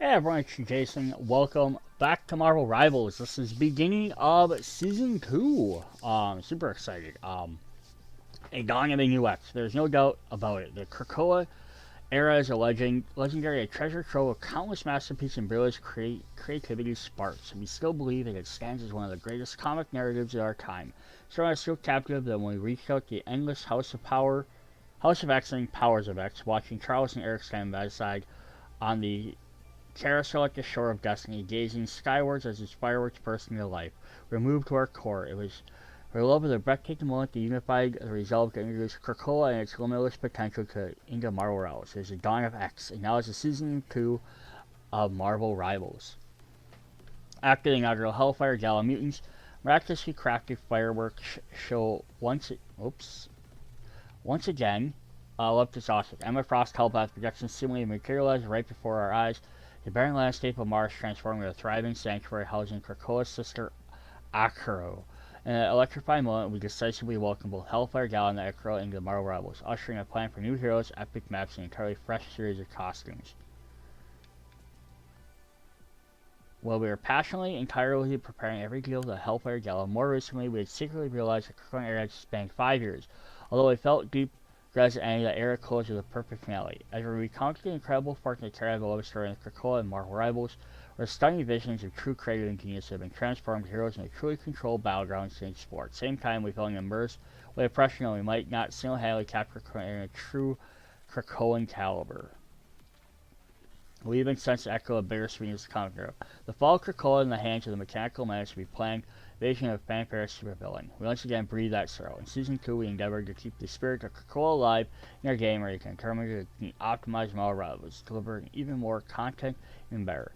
Hey everyone, it's Jason. Welcome back to Marvel Rivals. This is beginning of season 2. Super excited. A dawn of a new X. There's no doubt about it. The Krakoa era is a legendary, a treasure trove of countless masterpieces and brilliant creativity sparks. We still believe that it stands as one of the greatest comic narratives of our time. So I was so captive that when we reached out the endless House of X and Powers of X, watching Charles and Eric stand by side on the carousel at the shore of destiny, gazing skywards as its fireworks burst into life. We're moved to our core. It was for love of the breathtaking moment that unified the resolve to introduce Krakoa and its limitless potential into Marvel Rivals. There's the dawn of X, and now it's the season 2 of Marvel Rivals. After the inaugural Hellfire Gala, mutants miraculously crafted fireworks show once again left us awestruck. Emma Frost telepath projections seemingly materialized right before our eyes. The barren landscape of Mars transformed into a thriving sanctuary housing Krakoa's sister Akuro. In an electrifying moment, we decisively welcomed both Hellfire Gala and the Akuro into the Marvel Rivals, ushering a plan for new heroes, epic maps, and an entirely fresh series of costumes. While we were passionately and tirelessly preparing every deal for the Hellfire Gala, more recently we had secretly realized the Krakoan era had spanned 5 years. Although we felt deep regret ending the era closed with a perfect finale. As we recounted the incredible fortune to carry the love story in Krakoa and Marvel Rivals, where stunning visions of true creative and genius have been transformed heroes into truly controlled battlegrounds in sport. At the same time, we felt immersed with the impression that we might not single-handedly capture Krakoa in a true Krakoan caliber. We even sensed the echo of bittersweet in this comic hero. The fall of Krakoa in the hands of the mechanical menace we planned vision of fanfare supervillain. We once again breathed that sorrow. In season 2, we endeavored to keep the spirit of Krakoa alive in our game, where you can determine to optimize Marvel Rivals, delivering even more content and better.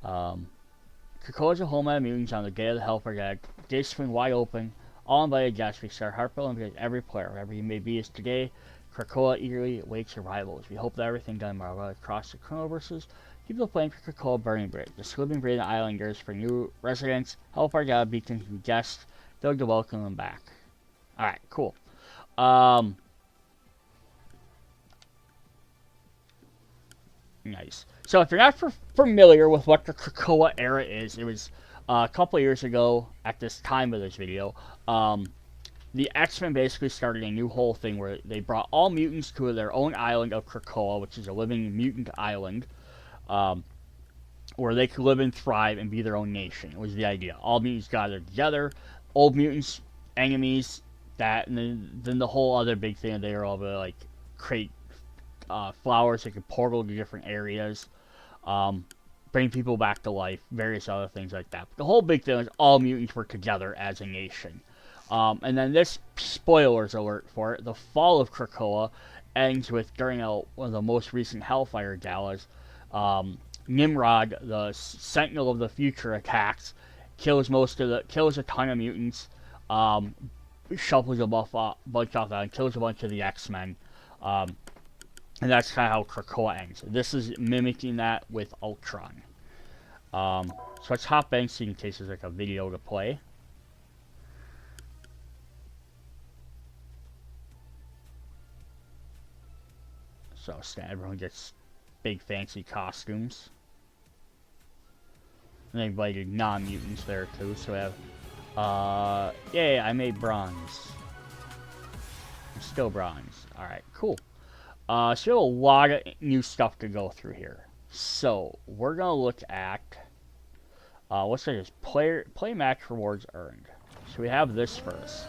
Krakoa is a homeland of mutants on the day of the Hellfire Gala. Gates swing wide open. All invited guests. We start heartfelt because every player, wherever you may be, is today. Krakoa eagerly awaits arrivals. We hope that everything done Marvel across the Chronoverses keep the flame for Krakoa burning bright. The slipping breathing islanders for new residents. Hellfire Gala beacons and guests. They'll to welcome them back. Alright, cool. Nice. So if you're not familiar with what the Krakoa era is, it was a couple years ago at this time of this video. The X-Men basically started a new whole thing where they brought all mutants to their own island of Krakoa, which is a living mutant island, where they could live and thrive and be their own nation, was the idea. All mutants gathered together, old mutants, enemies, that, and then the whole other big thing, they were all able to, like, create flowers that could portal to different areas, bring people back to life, various other things like that. But the whole big thing is all mutants were together as a nation. And then this, spoilers alert for it, the fall of Krakoa ends with, during one of the most recent Hellfire Galas, Nimrod, the Sentinel of the Future, attacks, kills a ton of mutants, shuffles a bunch off that, and kills a bunch of the X-Men. And that's kind of how Krakoa ends. This is mimicking that with Ultron. So let's hop in, see in case there's like a video to play. So everyone gets big fancy costumes. And they invited non-mutants there too, so we have, yay, I made bronze. I'm still bronze. Alright, cool. So we have a lot of new stuff to go through here. So, we're gonna look at, what's this? Play match rewards earned. So we have this first.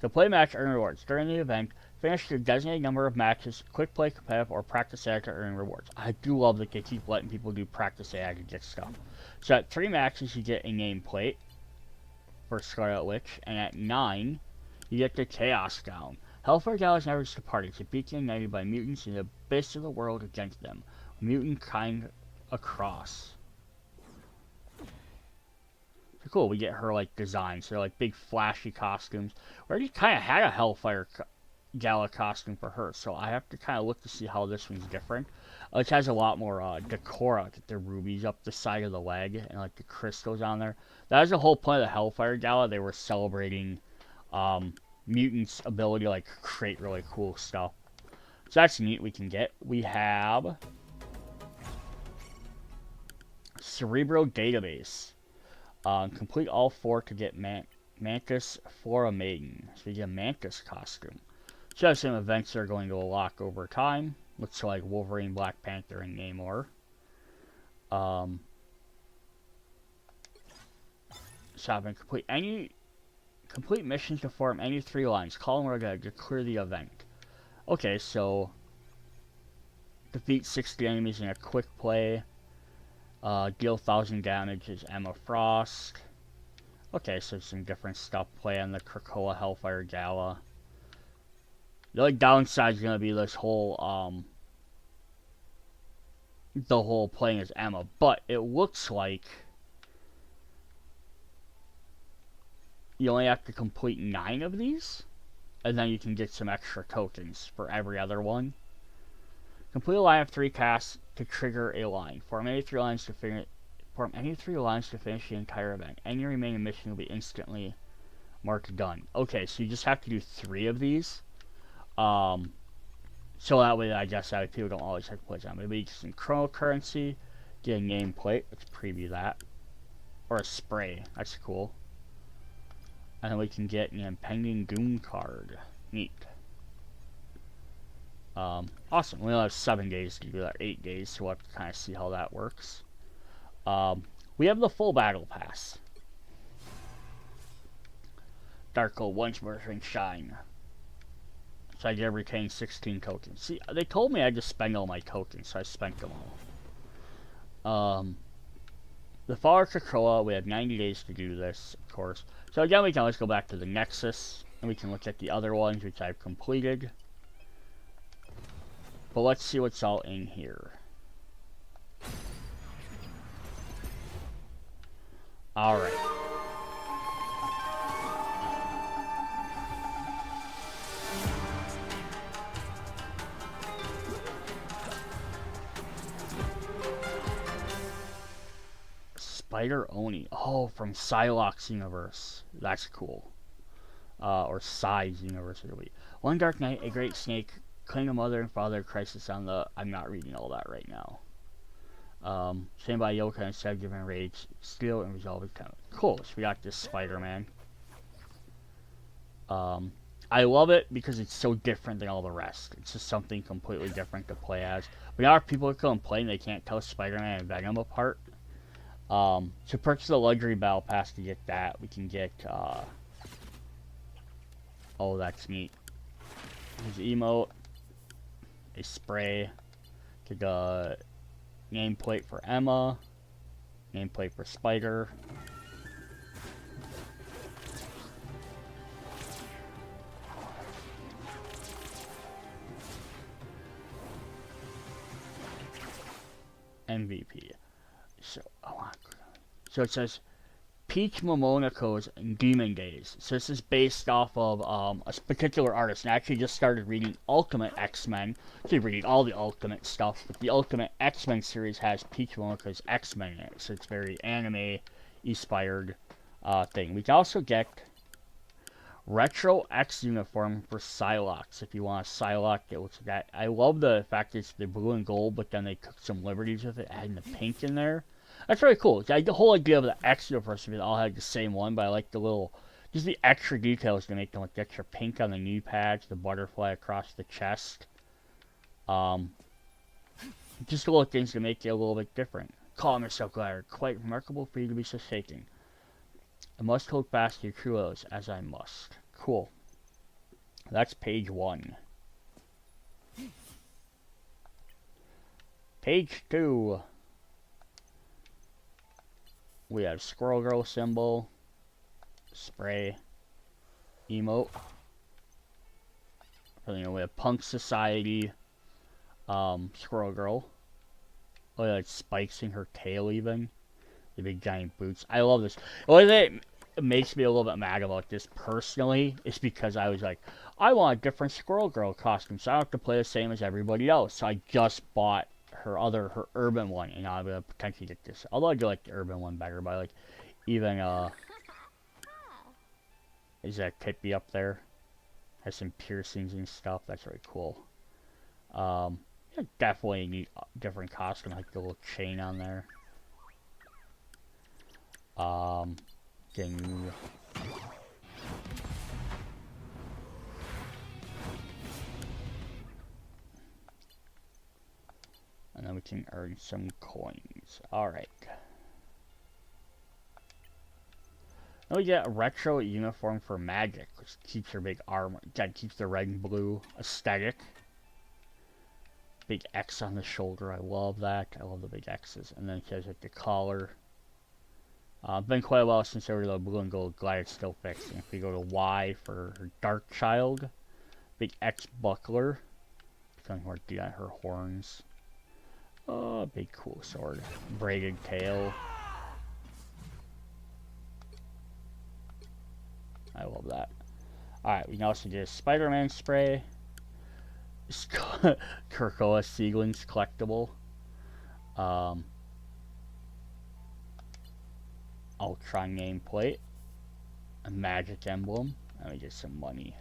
To play match earn rewards. During the event, finish your designated number of matches, quick play, competitive, or practice ag to earn rewards. I do love that they keep letting people do practice ag and get stuff. So at 3 matches, you get a nameplate for Scarlet Witch, and at 9, you get the Chaos Gown. Hellfire Gala is never just a party. It's a beacon ignited by mutants in the abyss of the world against them. Mutant kind across. So cool, we get her, like, designs. So they're, like, big flashy costumes. We already kind of had a Hellfire Gala costume for her, so I have to kind of look to see how this one's different. It has a lot more decor, like the rubies up the side of the leg, and like the crystals on there. That was the whole point of the Hellfire Gala. They were celebrating mutant's ability to like create really cool stuff. So that's neat. We can get. We have Cerebro Database. Complete all 4 to get Mantis for a Maiden. So you get a Mantis costume. So have some events that are going to unlock over time. Looks like Wolverine, Black Panther, and Namor. Shopping complete missions to form any 3 lines. Call them Regga to clear the event. Okay, so defeat 60 enemies in a quick play. Deal 1,000 damage is Emma Frost. Okay, so some different stuff. Play on the Krakoa Hellfire Gala. The only downside is gonna be this whole the whole playing as Emma, but it looks like you only have to complete 9 of these, and then you can get some extra tokens for every other one. Complete a line of 3 casts to trigger a line. Form any 3 lines to finish the entire event. Any remaining mission will be instantly marked done. Okay, so you just have to do 3 of these. So that way, I guess people don't always have to play them. Maybe get some chrono currency, get a nameplate. Let's preview that, or a spray. That's cool. And then we can get an impending doom card. Neat. Awesome. We only have 7 days to do that, 8 days, so we'll have to kind of see how that works. We have the full battle pass. Darko, once more and shine. So I get retain 16 tokens. See, they told me I just spend all my tokens, so I spent them all. The Fall of Krakoa, we have 90 days to do this, of course. So again, we can always go back to the Nexus, and we can look at the other ones, which I've completed. But let's see what's all in here. Alright. Spider Oni. Oh, from Psylocke's universe. That's cool. Or Psy's universe, it'll be. One dark night, a great snake claimed a mother and father crisis on the... I'm not reading all that right now. Stand by Yoka instead of giving rage, steal and resolve his talent. Cool, so we got this Spider-Man. I love it because it's so different than all the rest. It's just something completely different to play as. But now people are complaining they can't tell Spider-Man and Venom apart. To purchase the luxury battle pass to get that, we can get, oh, that's neat. There's an emote, a spray, get the nameplate for Emma, nameplate for Spider. MVP. So it says Peach Momonako's Demon Days. So this is based off of a particular artist. And I actually just started reading Ultimate X-Men. Actually reading all the Ultimate stuff. But the Ultimate X-Men series has Peach Momonako's X-Men in it. So it's very anime-inspired thing. We can also get Retro X uniform for Psylocke. If you want a Psylocke, it looks like that. I love the fact that it's the blue and gold, but then they took some liberties with it, adding the pink in there. That's really cool. Like, the whole idea of the X universe, they all had the same one, but I like the little, just the extra details to make them like the extra pink on the knee pads, the butterfly across the chest. Just little things to make it a little bit different. Calm yourself, Glider. Quite remarkable for you to be so shaking. I must hold fast to your true oaths, as I must. Cool. That's page 1. Page 2. We have Squirrel Girl symbol, spray, emote. We have Punk Society, Squirrel Girl. Oh, yeah, like spikes in her tail even. The big giant boots. I love this. The only thing that makes me a little bit mad about this personally is because I was like, I want a different Squirrel Girl costume, so I don't have to play the same as everybody else. So I just bought her urban one, and now I'm gonna potentially get this. Although I do like the urban one better, but I like even is that Tippy up there? Has some piercings and stuff. That's really cool. Yeah, definitely need different costume, like the little chain on there. Getting and then we can earn some coins. Alright. Then we get a retro uniform for magic, which keeps your big armor, that keeps the red and blue aesthetic. Big X on the shoulder, I love that. I love the big X's. And then he has like the collar. Been quite a while since there were the blue and gold. Glad it's still fixed. And if we go to Y for her Dark Child, big X buckler. Becoming more D on her horns. Oh, big cool sword. Braided tail. I love that. Alright, we can also get a Spider-Man spray. Krakoa Seagling's collectible. Ultron nameplate. A magic emblem. And we get some money.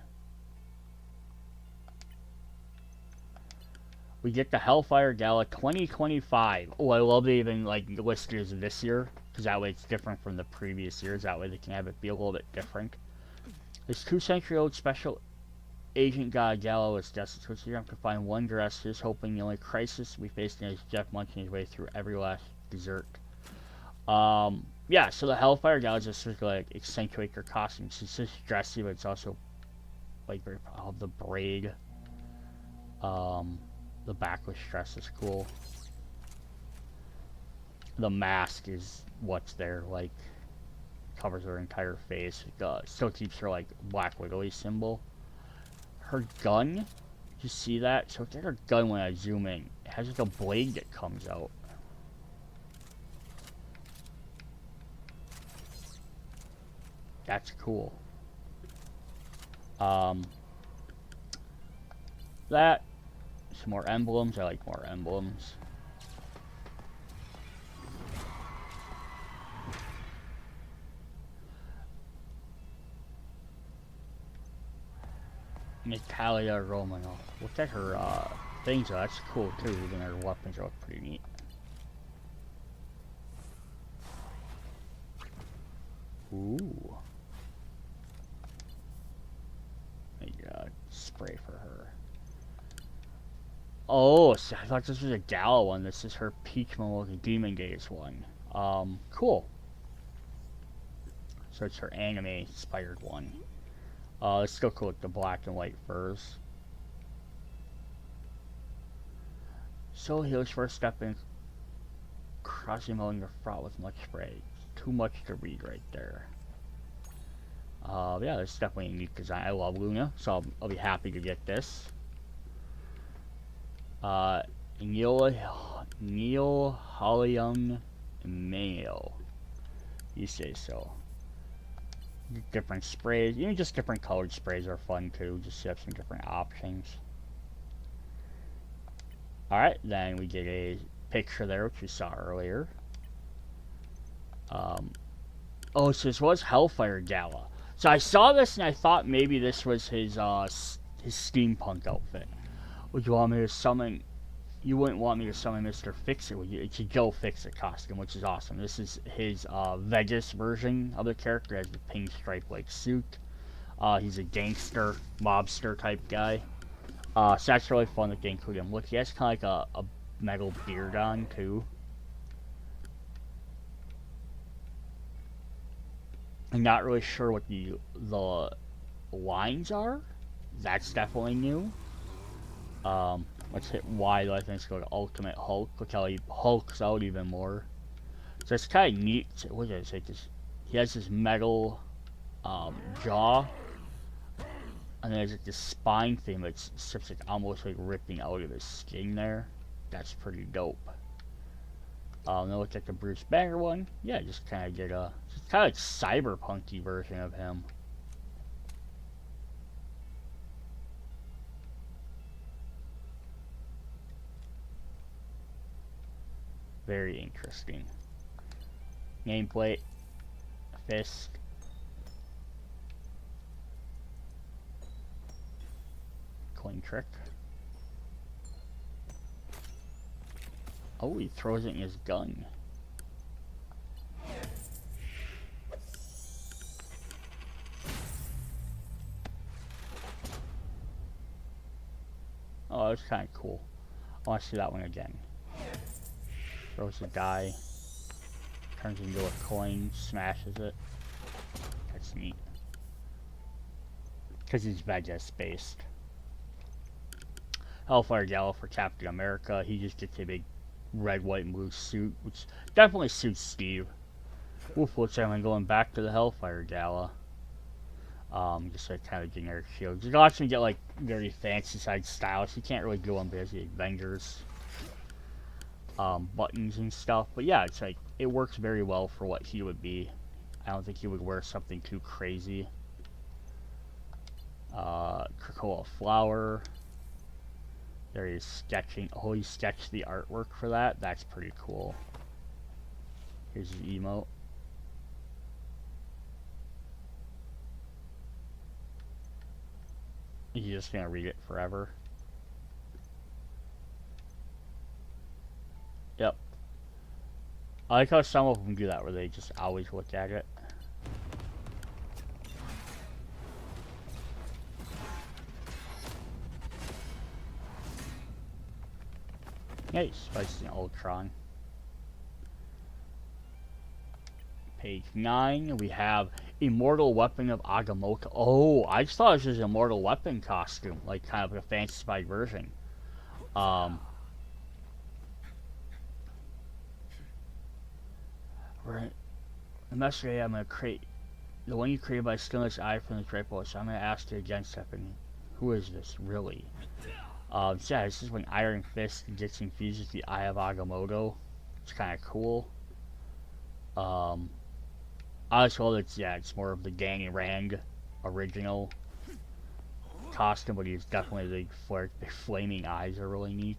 We get the Hellfire Gala 2025. Oh, I love they even like listed as this year, because that way it's different from the previous years. That way they can have it be a little bit different. This 2-century-old special agent Gala was destined to you have to find one dress. Just hoping the only crisis we faced is Jeff munching his way through every last dessert. Yeah, so the Hellfire Gala is just sort of like accentuate your costumes. It's just dressy, but it's also like very the braid. The backless dress is cool. The mask is what's there, like covers her entire face. Still keeps her like Black Widowy symbol. Her gun, you see that? So it's like her gun when I zoom in. It has like a blade that comes out. That's cool. That. Some more emblems. I like more emblems. Natalia Romanoff. Look at her things. That's cool too. Even her weapons look pretty neat. Ooh. Spray for her. Oh, so I thought this was a Gala one. This is her Peach Momoka Demon Gaze one. Cool. So it's her anime inspired one. It's still cool with the black and white furs. So here's first step in crossing mowing your front with much spray. Too much to read right there. Yeah, this is definitely a neat design. I love Luna, so I'll be happy to get this. Neil Hollyung Mayo. You say so. Different sprays, even just different colored sprays are fun too. Just to have some different options. Alright, then we get a picture there, which we saw earlier. Oh, so this was Hellfire Gala. So I saw this and I thought maybe this was his steampunk outfit. Would you want me to summon? You wouldn't want me to summon Mr. Fix-It, would you? It's a Joe Fix-It costume, which is awesome. This is his Vegas version of the character. Has the pinstripe like suit. He's a gangster, mobster type guy. So that's really fun that they include him. Look, he has kind of like a metal beard on too. I'm not really sure what the lines are. That's definitely new. Let's hit Y though. I think it's called Ultimate Hulk. Look how he hulks out even more. So it's kind of neat. What did I say? He has this metal jaw, and there's like this spine thing that's like almost like ripping out of his skin there. That's pretty dope. Then look at the Bruce Banner one. Yeah, just kind of get a kind of like cyberpunky version of him. Very interesting. Nameplate, fist. coin trick. Oh, he throws it in his gun. Oh, that's kind of cool. I want to see that one again. Throws a die. Turns into a coin. Smashes it. That's neat. Because he's Vegas-based. Hellfire Gala for Captain America. He just gets a big red, white, and blue suit, which definitely suits Steve. Wolf looks like I'm going back to the Hellfire Gala. Just like kind of generic shield. You can actually get like very fancy side styles. You can't really do them because you have vendors, buttons and stuff. But yeah, it's like it works very well for what he would be. I don't think he would wear something too crazy. Krakoa flower. There he is sketching. Oh, he sketched the artwork for that. That's pretty cool. Here's his emote. He's just gonna read it forever. Yep. I like how some of them do that, where they just always look at it. Hey, Spices in Ultron. Page 9, we have Immortal Weapon of Agamotto. Oh, I just thought it was his Immortal Weapon costume, like kind of a fancified version. Right. The message I'm gonna create, the one you created by Skinless Eye from the Triple. So I'm gonna ask you again, Stephanie, who is this really? So yeah, this is when Iron Fist gets infused with the Eye of Agamotto. It's kind of cool. I was told it's more of the Danny Rand original costume, but he's definitely the flaming eyes are really neat.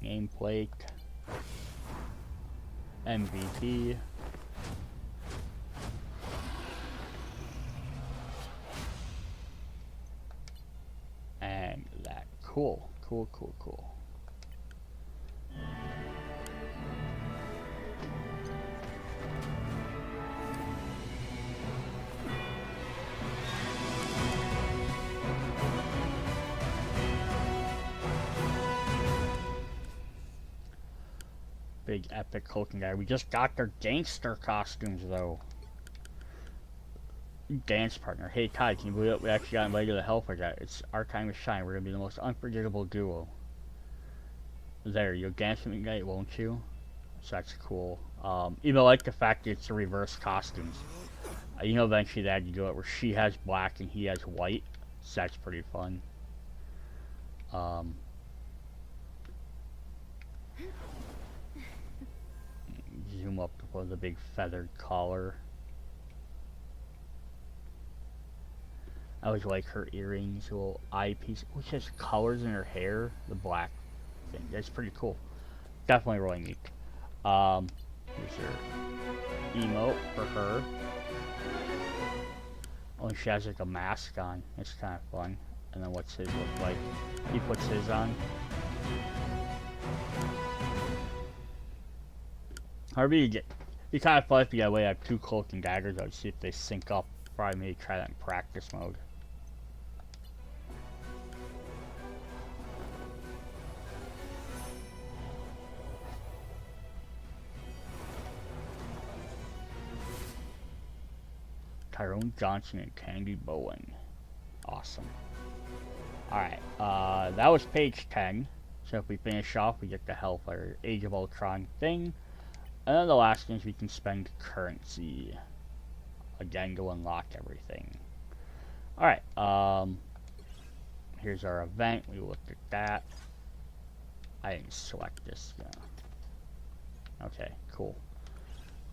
Nameplate. MVP. And that. Cool. Cool. Big epic hulking guy. We just got their gangster costumes though. Dance partner. Hey Kai, can you believe it? We actually got invited to the Hellfire Gala. It's our time to shine. We're gonna be the most unforgettable duo. There, you'll dance with me tonight, won't you? So that's cool. Even I like the fact that it's the reverse costumes. You know, eventually they had to do it where she has black and he has white. So that's pretty fun. Zoom up to the big feathered collar. I always like her earrings, little eyepiece, which has colors in her hair. The black thing. That's pretty cool. Definitely really neat. Here's her emote for her. Oh, she has like a mask on. It's kind of fun. And then what's his look like? He puts his on. However you get, you kind of fun if you got away. I have two cloak and daggers. I'd see if they sync up. Probably maybe try that in practice mode. Tyrone Johnson and Candy Bowen. Awesome. Alright, that was page 10. So if we finish off, we get the Hellfire Age of Ultron thing. And then the last thing is we can spend currency. Again, to unlock everything. Alright, here's our event. We looked at that. I didn't select this. Okay, cool.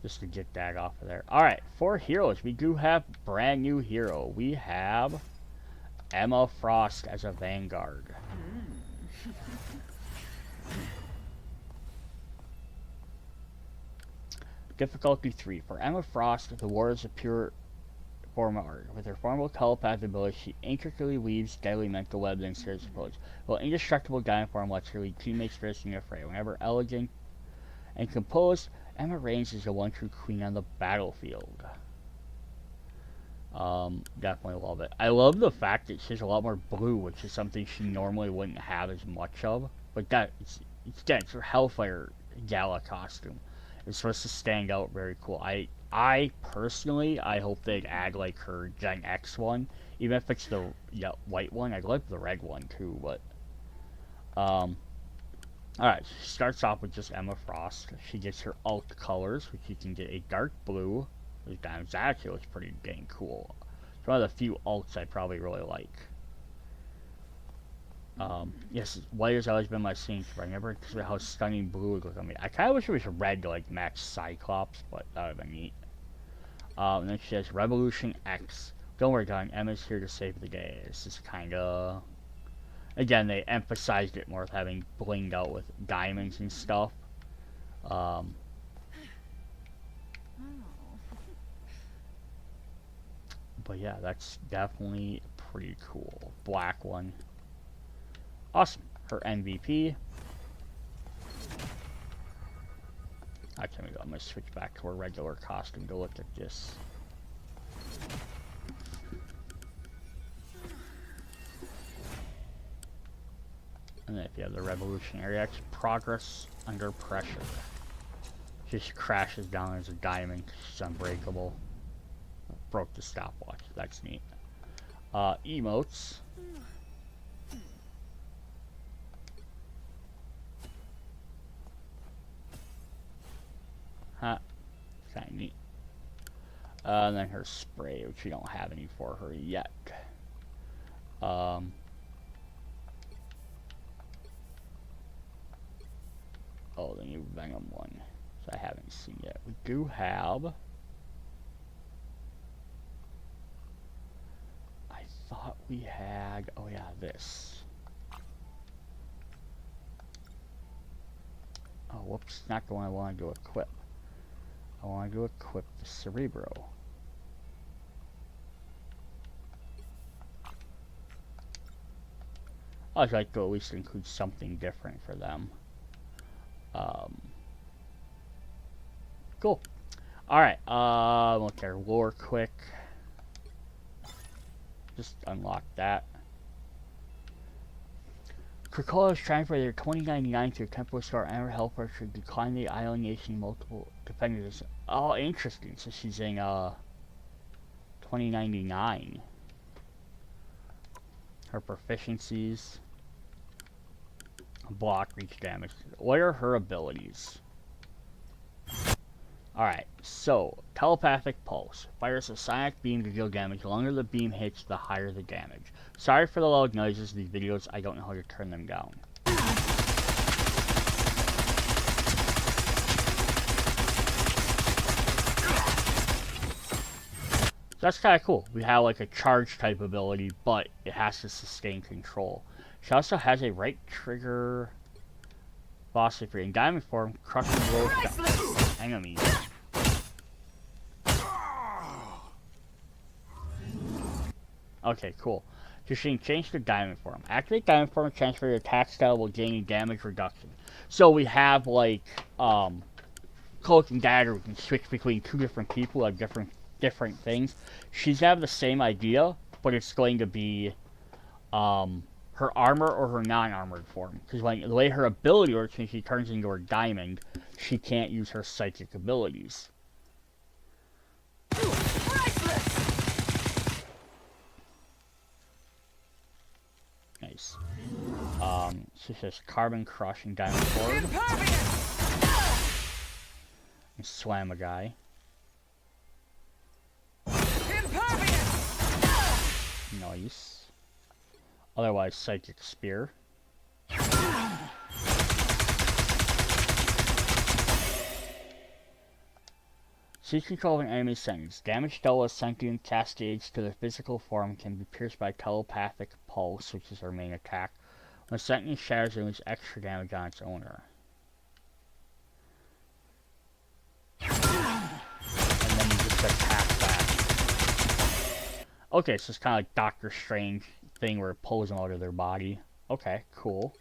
Just to get that off of there. Alright, for heroes, we do have brand new hero. We have Emma Frost as a Vanguard. Difficulty 3. For Emma Frost, the war is a pure form of art. With her formidable telepathic ability, she intricately weaves deadly mental webs and scares opponents. While indestructible Gaia form lets her lead teammates fearsome and afraid. Whenever elegant and composed, Emma reigns as the one true queen on the battlefield. Definitely love it. I love the fact that she has a lot more blue, which is something she normally wouldn't have as much of. But it's her Hellfire Gala costume. It's supposed to stand out very cool. I personally, I hope they add like her Gen X one, even if it's the white one. I like the red one too, but alright, she starts off with just Emma Frost. She gets her alt colors, which you can get a dark blue, which actually looks pretty dang cool. It's one of the few alts I probably really like. Yes, white has always been my scene, but I never expected how stunning blue would look on me. I kind of wish it was red to like match Cyclops, but that would have been neat. And then she has Revolution X. Don't worry, darling, Emma's here to save the day. This is kind of... Again, they emphasized it more with having blinged out with diamonds and stuff. But yeah, that's definitely pretty cool. Black one. Awesome. Her MVP. Okay, I'm going to switch back to her regular costume to look at this. And then if you have the Revolutionary X, Progress Under Pressure. Just crashes down as a diamond. She's unbreakable. Broke the stopwatch. That's neat. Emotes. Huh. Kind of neat. And then her spray, which we don't have any for her yet. Oh, the new Venom one, which I haven't seen yet. We do have... I thought we had... Oh yeah, this. Oh, whoops, not the one I wanted to equip. I wanted to equip the Cerebro. I'd like to at least include something different for them. Cool. Alright, look at our lore quick. Just unlock that. Krakoa is transferred their 2099 to a temporal star and her helper should decline the island nation multiple defenders. Oh, interesting. So she's in 2099. Her proficiencies. Block, reach damage. What are her abilities? Alright, so telepathic pulse. Fires a sonic beam to deal damage. The longer the beam hits, the higher the damage. Sorry for the loud noises in these videos. I don't know how to turn them down. So that's kind of cool. We have like a charge type ability, but it has to sustain control. She also has a right trigger phosphorus in diamond form, crushing blows to enemies. Okay, cool. So she can change to diamond form. Activate diamond form and transfer your attack style while gaining damage reduction. So we have like Cloak and Dagger. We can switch between two different people who have different things. She's have the same idea, but it's going to be her armor or her non-armored form. Because the way her ability works, when she turns into her diamond, she can't use her psychic abilities. Nice. She says Carbon Crush and Diamond Forward. And slam a guy. Nice. Otherwise, Psychic Spear. Seize control of an enemy's sentence. Damage dealt as sentient cascades to their physical form can be pierced by telepathic pulse, which is her main attack. When a sentence shatters, it inflicts extra damage on its owner. Okay, so it's kind of like Doctor Strange thing where it pulls them out of their body. Okay, cool.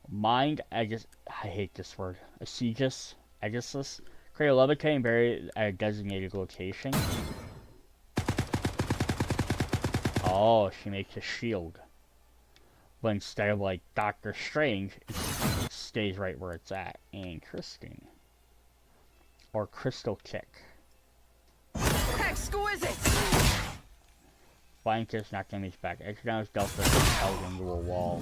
Mind, I hate this word. Aegis. Create a levitating barrier at a designated location. Oh, she makes a shield. But instead of like Doctor Strange, it stays right where it's at. Interesting. Or Crystal Kick. Exquisite! Flying Kiss, not damage back. Extra damage dealt with held into a wall.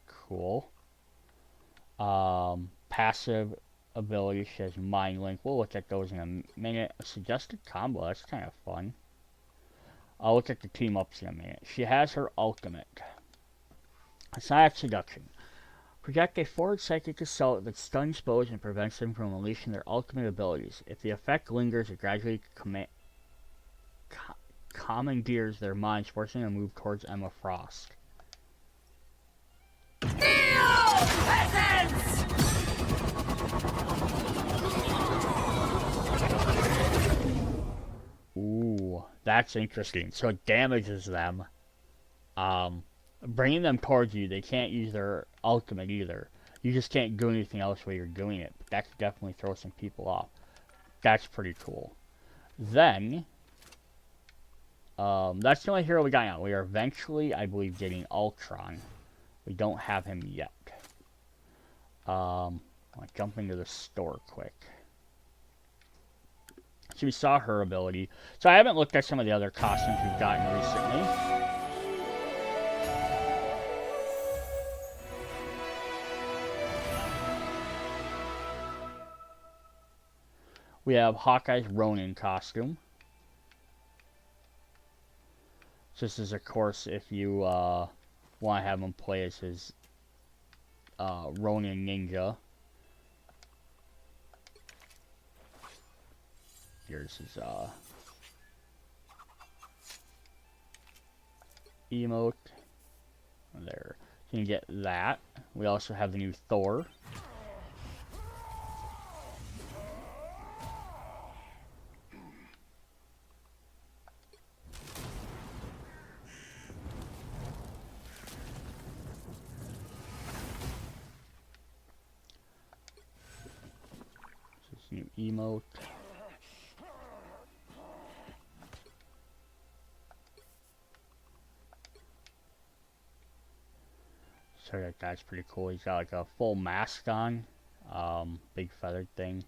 Cool. Passive ability, she has Mind Link. We'll look at those in a minute. A suggested combo, that's kind of fun. I'll look at the team ups in a minute. She has her ultimate. Sonic Seduction. Project a forward psychic assault that stuns foes and prevents them from unleashing their ultimate abilities. If the effect lingers, it gradually commandeers their minds, forcing them to move towards Emma Frost. Peasants! Ooh, that's interesting. So it damages them. Bringing them towards you, they can't use their ultimate either. You just can't do anything else while you're doing it. But that could definitely throw some people off. That's pretty cool. Then, that's the only hero we got now. We are eventually, I believe, getting Ultron. We don't have him yet. I'll jump into the store quick. So we saw her ability. So I haven't looked at some of the other costumes we've gotten recently. We have Hawkeye's Ronin costume. So this is, of course, if you want to have him play as his Ronin ninja. Here's his emote. There. So you can get that. We also have the new Thor. This new emote. So that guy's pretty cool. He's got like a full mask on. Big feathered thing.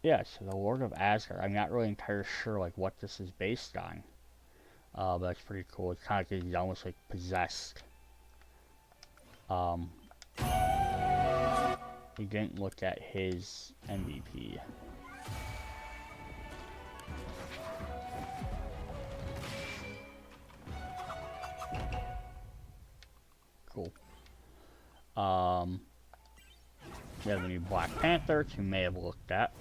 Yeah, so the Lord of Asgard. I'm not really entirely sure like what this is based on. But that's pretty cool. It's kind of like he's almost like possessed. We didn't look at his MVP. Cool. We have the new Black Panther, which you may have looked at.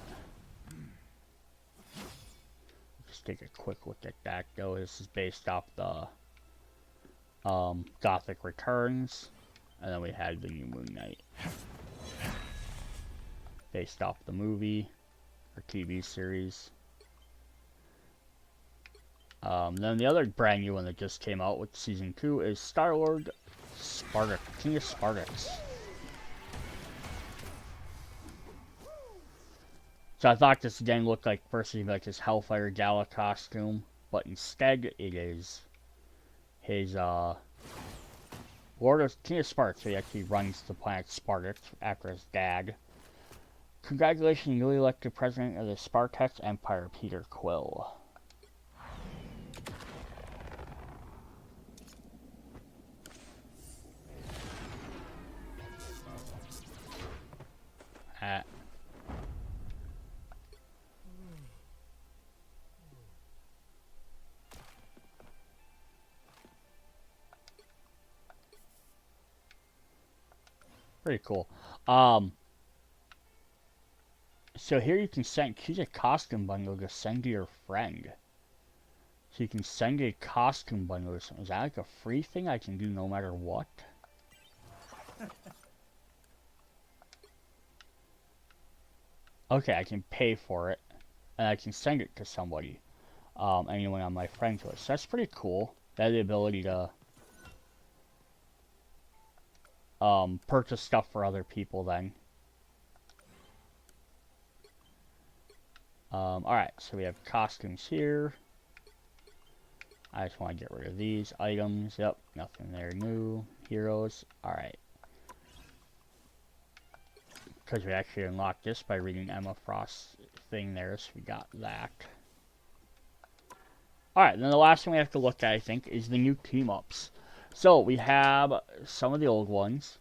Just take a quick look at that, though. This is based off the Gothic Returns, and then we had the new Moon Knight, based off the movie or TV series. Then the other brand new one that just came out with Season 2 is Star-Lord Spartax, King of Spartax. So I thought this again looked like first like his Hellfire Gala costume, but instead it is his Lord of King of Spartax. So he actually runs the planet Spartax after his dad. Congratulations, newly elected president of the Spartax Empire, Peter Quill. Pretty cool. So here you can choose a costume bundle to send to your friend. So you can send a costume bundle or something. Is that like a free thing I can do no matter what? Okay, I can pay for it, and I can send it to somebody. Anyone on my friends list. That's pretty cool. That the ability to purchase stuff for other people then. Alright, so we have costumes here. I just want to get rid of these items. Yep, nothing there new. Heroes. Alright. Because we actually unlocked this by reading Emma Frost's thing there, so we got that. Alright, then the last thing we have to look at, I think, is the new team-ups. So, we have some of the old ones.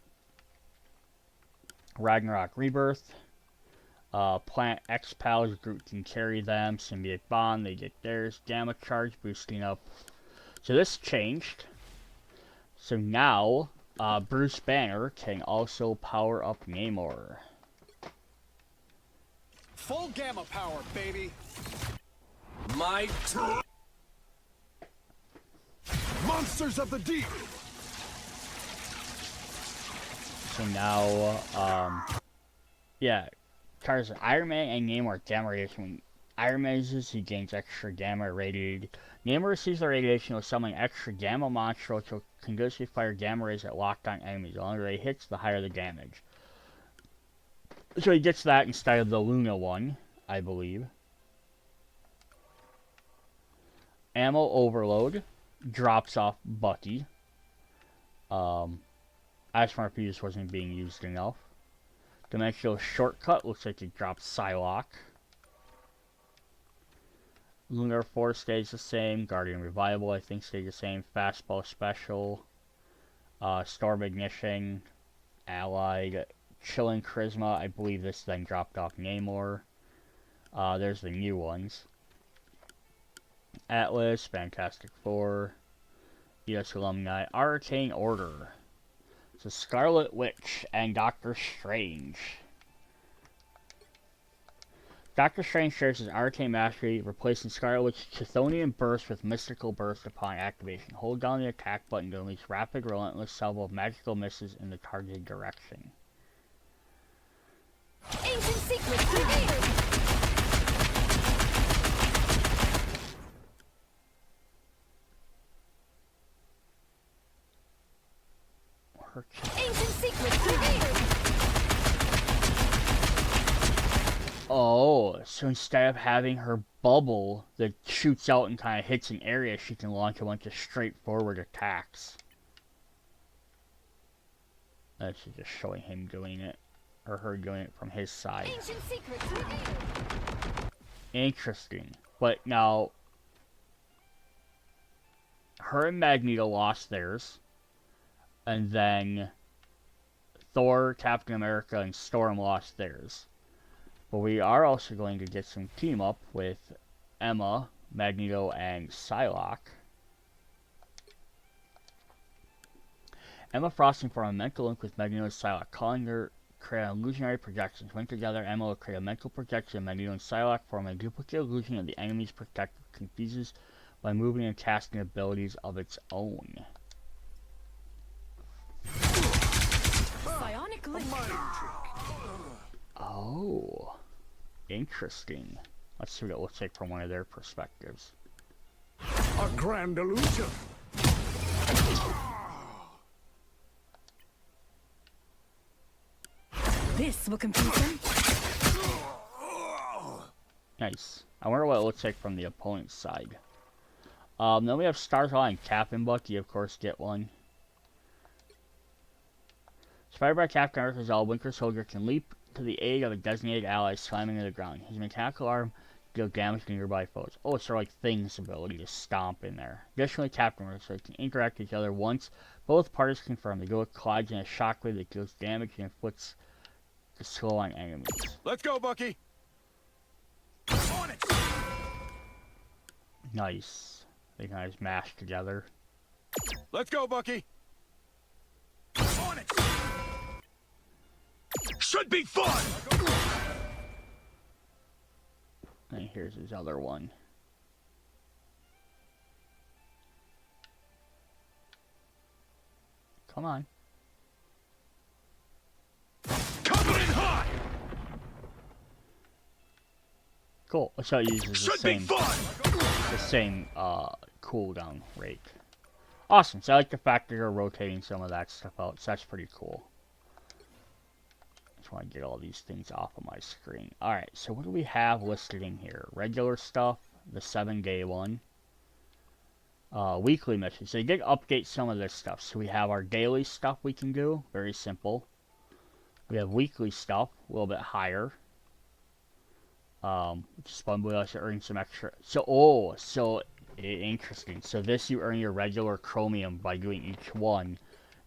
Ragnarok Rebirth. Plant X-Pals, Groot can carry them. Symbiote Bond, they get theirs. Gamma Charge, boosting up. So this changed. So now, Bruce Banner can also power up Namor. Full gamma power, baby. My turn. Monsters of the deep. So now, yeah, Tarzan, Iron Man and Namor gamma radiation. When Iron Man uses, he gains extra gamma radiated. Namor receives the radiation with summoning extra gamma monster, which will continuously fire gamma rays at locked on enemies. The longer he hits, the higher the damage. So he gets that instead of the Luna one, I believe. Ammo Overload drops off Bucky. I just wonder if he just wasn't being used enough. Dimensional Shortcut looks like it drops Psylocke. Lunar Force stays the same. Guardian Revival, I think, stays the same. Fastball Special. Storm Ignition. Allied. Chilling Charisma. I believe this then dropped off Namor. There's the new ones. Atlas. Fantastic Four. ES Alumni. Arcane Order. So Scarlet Witch and Doctor Strange. Doctor Strange shares his arcane mastery, replacing Scarlet Witch's Chthonian Burst with Mystical Burst upon activation. Hold down the attack button to unleash rapid, relentless salvo of magical missiles in the targeted direction. Ancient secrets revealed! Ancient secrets revealed! Oh, so instead of having her bubble that shoots out and kind of hits an area, she can launch a bunch of straightforward attacks. That's just showing him doing it, or her doing it from his side. Ancient secrets revealed! Interesting. But now, her and Magneto lost theirs, and then Thor, Captain America, and Storm lost theirs. But we are also going to get some team up with Emma, Magneto, and Psylocke. Emma Frost form a mental link with Magneto and Psylocke, calling her create illusionary projections. When together, Emma will create a mental projection of Magneto and Psylocke, form a duplicate illusion of the enemy's protective confuses by moving and casting abilities of its own. Psionic link. Oh, interesting. Let's see what it looks like from one of their perspectives. A grand illusion. This will confuse them. Nice. I wonder what it looks like from the opponent's side. Then we have Starzala and Cap and Bucky, of course, get one. Inspired by Captain America's all, Winter Soldier can leap to the aid of a designated ally slamming to the ground. His mechanical arm deals damage to nearby foes. Oh, it's sort of like Thing's ability to stomp in there. Additionally, Captain America can interact with each other once. Both parties confirm the duel collides in a shockwave that deals damage and inflicts the slow on enemies. Let's go, Bucky. On it. Nice. They kind of just mash together. Let's go, Bucky. On it. Should be fun. And here's his other one. Come on. Coming in hot. Cool. So it uses Should be fun. the same cooldown rate. Awesome. So I like the fact that you're rotating some of that stuff out. So that's pretty cool. Just want to get all these things off of my screen. Alright, so what do we have listed in here? Regular stuff, the 7-day one. Weekly missions. So you did update some of this stuff. So we have our daily stuff we can do. Very simple. We have weekly stuff, a little bit higher. Which is fun, but also earn some extra. So, interesting. So this you earn your regular chromium by doing each one.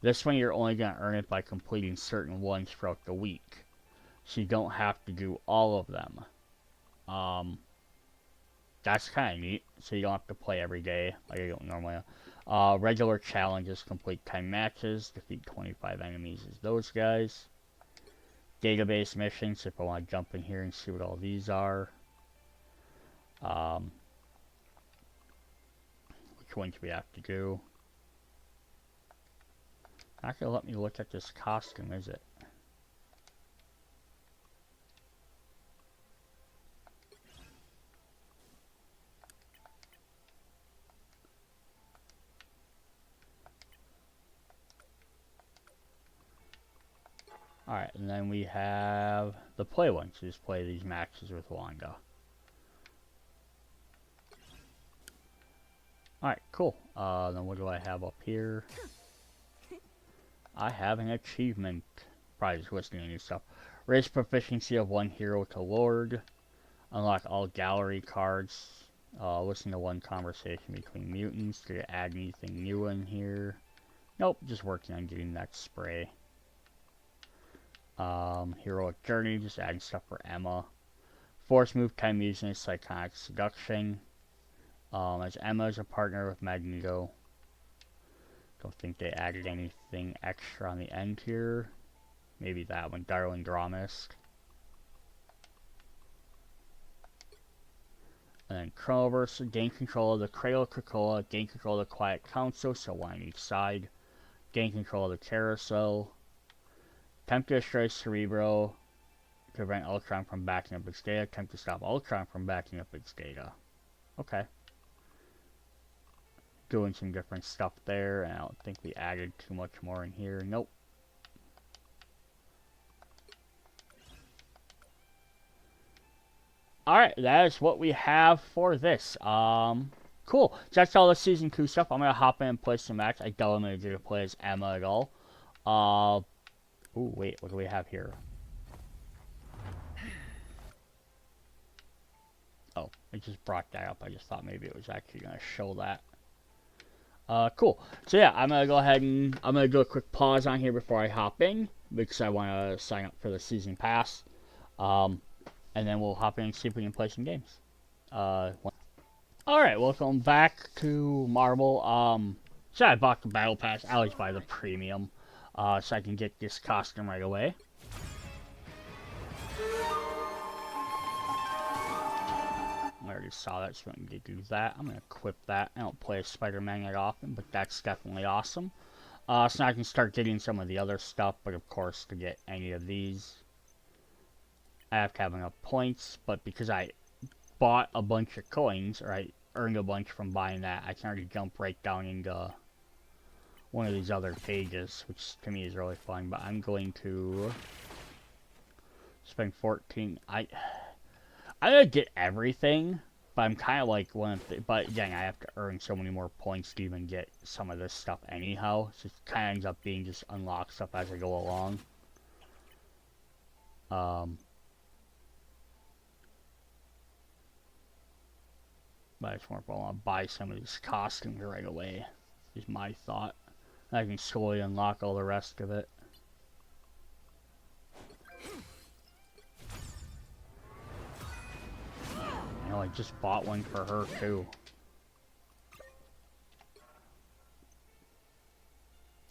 This one you're only going to earn it by completing certain ones throughout the week. So you don't have to do all of them. That's kind of neat. So you don't have to play every day like you don't normally. Regular challenges, complete 10 matches, defeat 25 enemies as those guys. Database missions, if I want to jump in here and see what all these are. Which ones we have to do. Not gonna let me look at this costume, is it? Alright, and then we have the play one. So just play these matches with Wanda. Alright, cool. Then what do I have up here? I have an achievement. Probably just listening to new stuff. Raise proficiency of 1 hero to Lord. Unlock all gallery cards. Listen to one conversation between mutants. Did it add anything new in here? Nope, just working on getting that spray. Heroic Journey, just adding stuff for Emma. Force move 10 using Psychotic Seduction. As Emma is a partner with Magneto. Don't think they added anything extra on the end here. Maybe that one, Darling Dramist. And then Chronoverse, gain control of the Cradle of Krakoa, gain control of the Quiet Council, so one on each side. Gain control of the Carousel. Attempt to destroy Cerebro to prevent Ultron from backing up its data. Attempt to stop Ultron from backing up its data. Okay. Doing some different stuff there, and I don't think we added too much more in here. Nope. Alright, that is what we have for this. Cool. So that's all the Season 2 stuff. I'm going to hop in and play some match. I doubt I'm going to get to play as Emma at all. Ooh, wait, what do we have here? Oh, I just brought that up. I just thought maybe it was actually going to show that. Cool. So yeah, I'm going to go ahead and I'm going to do a quick pause on here before I hop in, because I want to sign up for the Season Pass. And then we'll hop in and see if we can play some games. Alright, welcome back to Marvel. So I bought the Battle Pass. I always buy the premium. So I can get this costume right away. I already saw that, so I'm going to do that. I'm going to equip that. I don't play as Spider-Man that often, but that's definitely awesome. So now I can start getting some of the other stuff, but of course, to get any of these, I have to have enough points, but because I bought a bunch of coins, or I earned a bunch from buying that, I can already jump right down into one of these other pages, which to me is really fun. But I'm going to spend 14. I'm gonna get everything, but I'm kind of like one of the. But again, I have to earn so many more points to even get some of this stuff anyhow. So it kind of ends up being just unlock stuff as I go along. But I just want to buy some of these costumes right away. Is my thought. I can slowly unlock all the rest of it. You know, I just bought one for her too.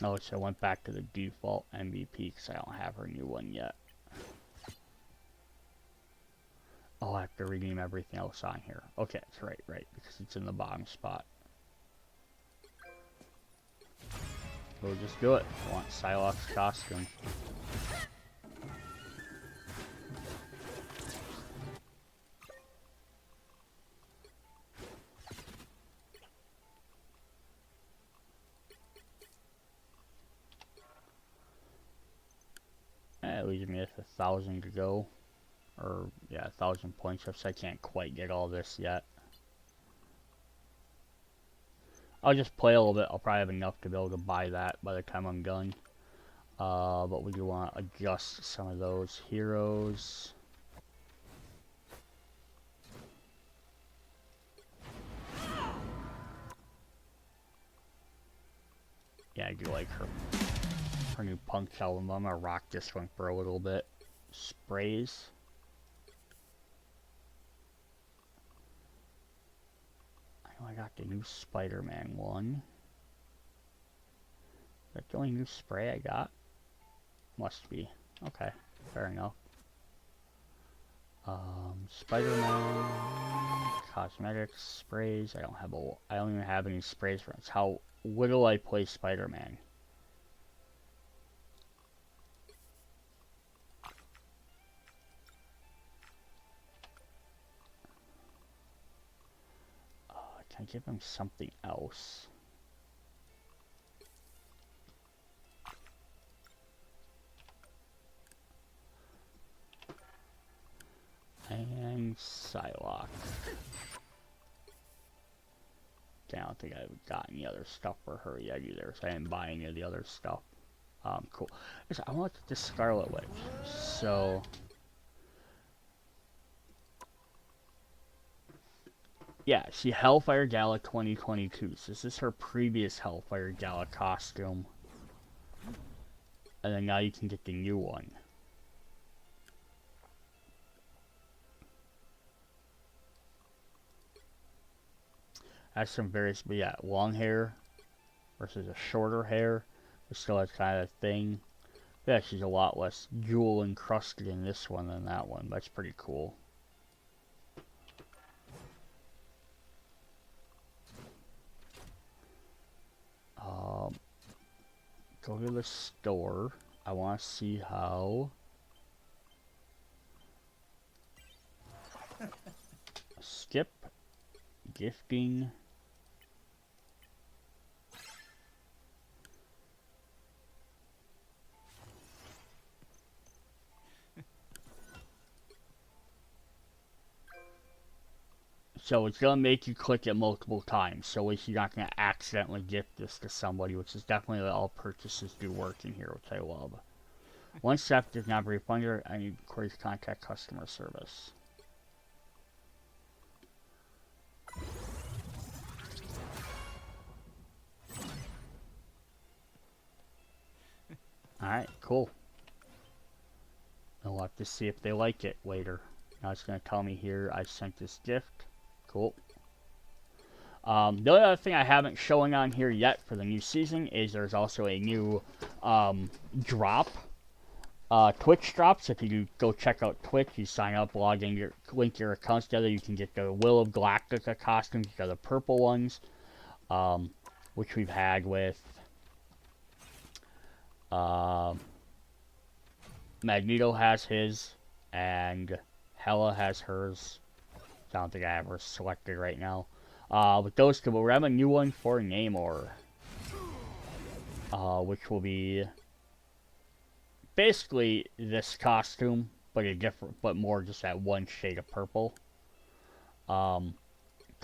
Oh, so I went back to the default MVP because I don't have her new one yet. Oh, I have to redeem everything else on here. Okay, that's right, because it's in the bottom spot. We'll just do it. I want Psylocke's costume. leaves me with 1,000 to go. Or, yeah, 1,000 points, so I can't quite get all this yet. I'll just play a little bit. I'll probably have enough to be able to buy that by the time I'm done. But we do want to adjust some of those heroes. Yeah, I do like her new punk album. I'm gonna rock this one for a little bit. Sprays. I know I got the new Spider-Man one. Is that the only new spray I got? Must be. Okay, fair enough. Spider-Man cosmetics, sprays. I don't even have any sprays for it. It's how little I play Spider-Man. Can I give him something else? And Psylocke. I don't think I've got any other stuff for her yet either, so I didn't buy any of the other stuff. Cool. I want the Scarlet Witch. So yeah, see, Hellfire Gala 2022. So this is her previous Hellfire Gala costume. And then now you can get the new one. Has some various, but yeah, long hair versus a shorter hair. But still has kind of a thing. Yeah, she's a lot less jewel encrusted in this one than that one. That's pretty cool. Go to the store. I want to see how skip gifting. So it's going to make you click it multiple times, so at least you're not going to accidentally gift this to somebody, which is definitely what all purchases do work in here, which I love. Once theft is not refunded, I need to contact customer service. Alright, cool. I'll have to see if they like it later. Now it's going to tell me here I sent this gift. Cool. The only other thing I haven't showing on here yet for the new season is there's also a new drop. Twitch drops. If you go check out Twitch, you sign up, log in, link your accounts together, you can get the Will of Galactica costumes, you got the purple ones, which we've had with Magneto has his, and Hela has hers. I don't think I have her selected right now. But those two, but we have a new one for Namor. Which will be basically this costume, but a different, but more just that one shade of purple. To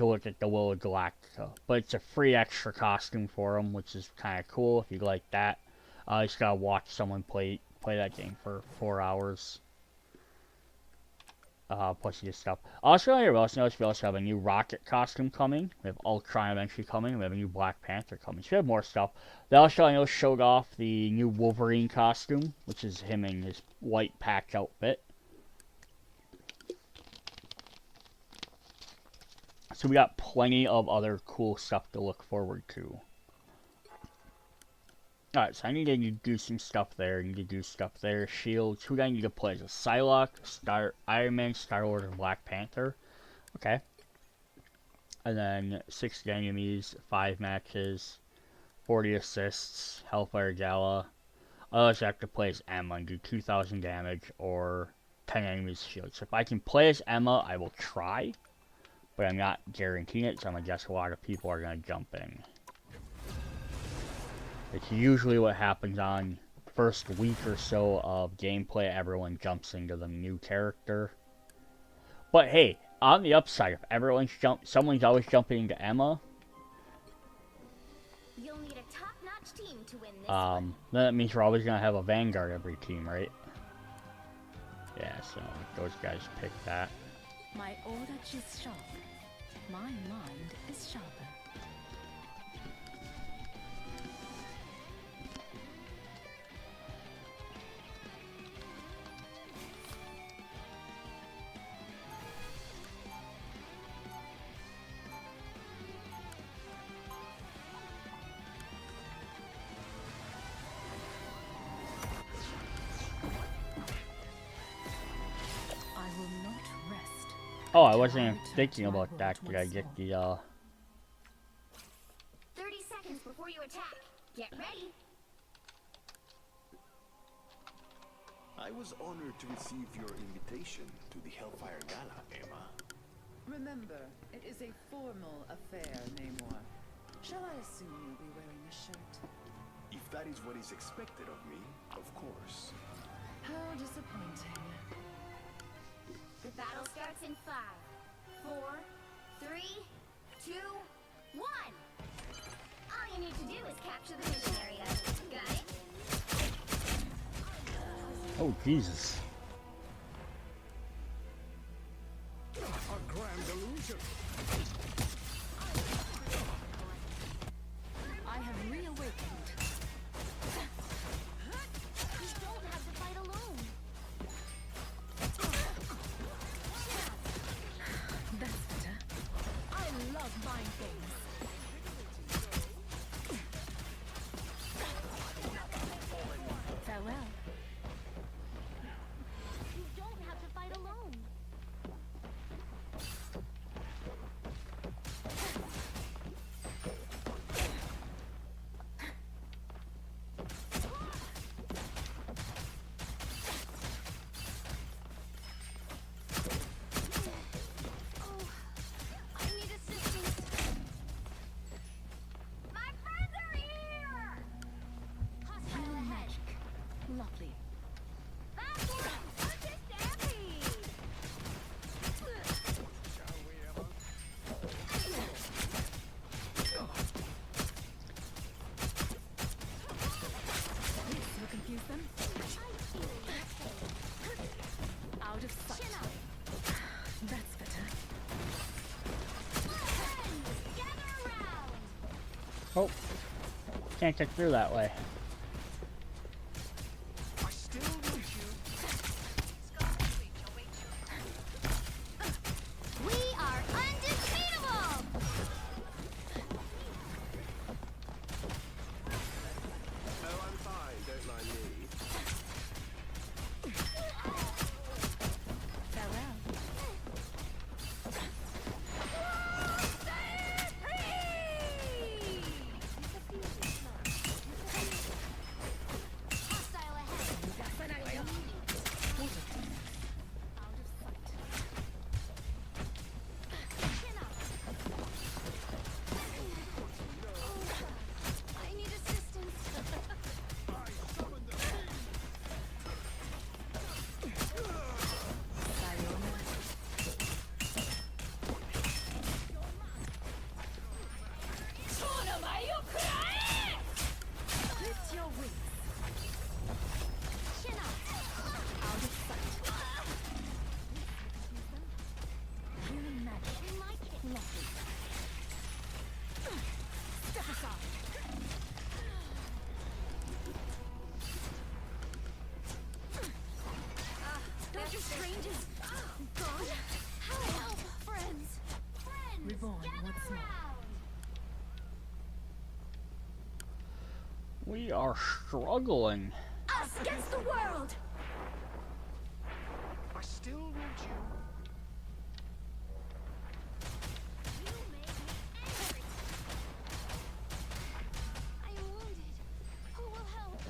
look at the Will of Galactica. But it's a free extra costume for him, which is kind of cool if you like that. You just gotta watch someone play that game for 4 hours. Plus you get stuff. Also, we also have a new Rocket costume coming. We have Ultron eventually coming. We have a new Black Panther coming. So we have more stuff. They also, showed off the new Wolverine costume, which is him in his white patch outfit. So we got plenty of other cool stuff to look forward to. Alright, so I need to do some stuff there. I need to do stuff there. Shields. Who do I need to play? As a Psylocke, Iron Man, Star-Lord, and Black Panther. Okay. And then 60 enemies, 5 matches, 40 assists, Hellfire Gala. I also have to play as Emma and do 2,000 damage or 10 enemies shield. So if I can play as Emma, I will try. But I'm not guaranteeing it, so I'm going to guess a lot of people are going to jump in. It's usually what happens on first week or so of gameplay, everyone jumps into the new character. But hey, on the upside, if someone's always jumping into Emma, You'll need a top-notch team to win this one. then that means we're always gonna have a Vanguard every team, right? Yeah, so those guys pick that. My order is sharp. My mind is sharper. I will not rest. Oh, I wasn't even thinking about that. Did I get the 30 seconds before you attack. Get ready. I was honored to receive your invitation to the Hellfire Gala, Emma. Remember, it is a formal affair, Namor. Shall I assume you'll be wearing a shirt? If that is what is expected of me, of course. How disappointing. The battle starts in 5, 4, 3, 2, 1. All you need to do is capture the mission area. Got it? Oh, Jesus. A grand illusion. I have reawakened. You don't have to fight alone. That's better. I love mind things. Farewell. You don't have to fight alone. Oh, I need assistance. My friends are here. Hostile ahead. Lovely. This will confuse them. Out of sight. That's better. Oh, can't get through that way. I still need you. We are undefeatable! Oh, I'm fine. Don't mind me. Farewell. Hostile ahead. Out of sight. Chin up. I need assistance. Lift your wings. Chin up. Out of sight. Healing magic. Lovely. Step aside. Doctor Strange is gone. Help, friends. Reborn once more. We are struggling. Us against the world. I still want you. You made me angry. I am wounded. Who will help?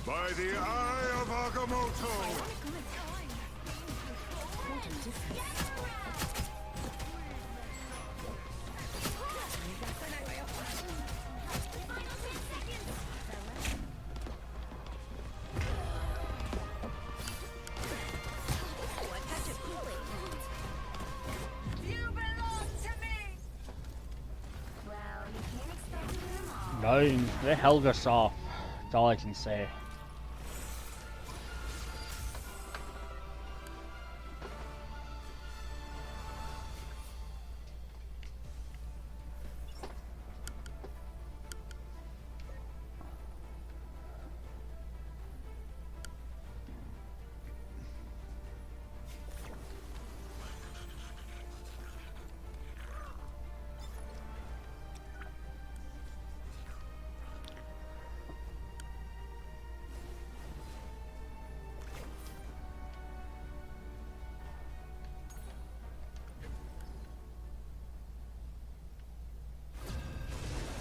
By the eye of Agamotto! What a difference. Well, you can't expect to win them all. Nine. They held us off. That's all I can say.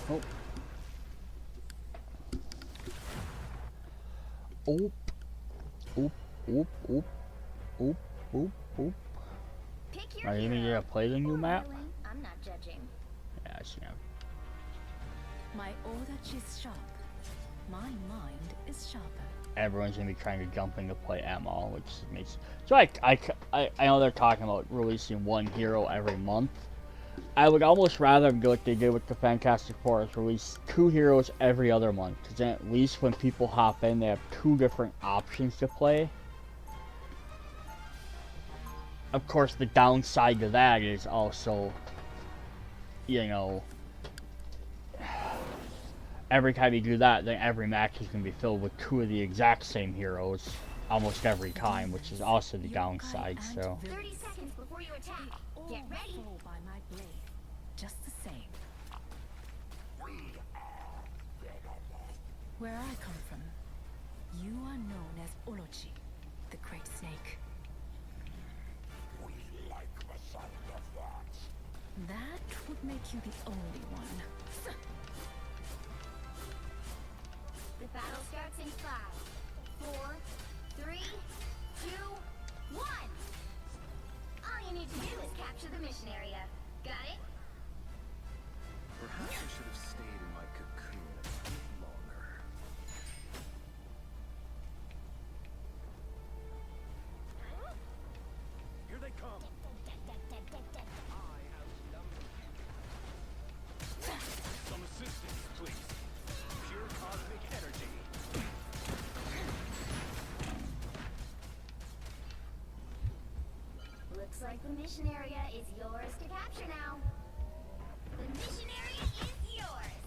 Oh. Oop. Oop. Oop. Oop. Oop. Oop. Oop. Pick your Are you even hero. gonna play the new Or map? villain. I'm not judging. Yeah, I see him. My order is sharp. My mind is sharper. Everyone's gonna be trying to jump in to play Emma, which makes so I know they're talking about releasing one hero every month. I would almost rather go what they did with the Fantastic Four, is release 2 heroes every other month, because then at least when people hop in, they have 2 different options to play. Of course, the downside to that is also, you know, every time you do that, then every match is going to be filled with 2 of the exact same heroes almost every time, which is also the downside, so. 30 seconds before you attack. Get ready. Fall by my blade. Just the same. Where I come from, you are known as Orochi, the Great Snake. That would make you the only one. The battle starts in 5, 4, 3, 2, 1. All you need to do is capture the mission area. Got it? Perhaps I should have stayed in my cocoon a bit longer. Here they come! Some assistance, please. Pure cosmic energy. Looks like the mission area is yours to capture now. The mission area is yours.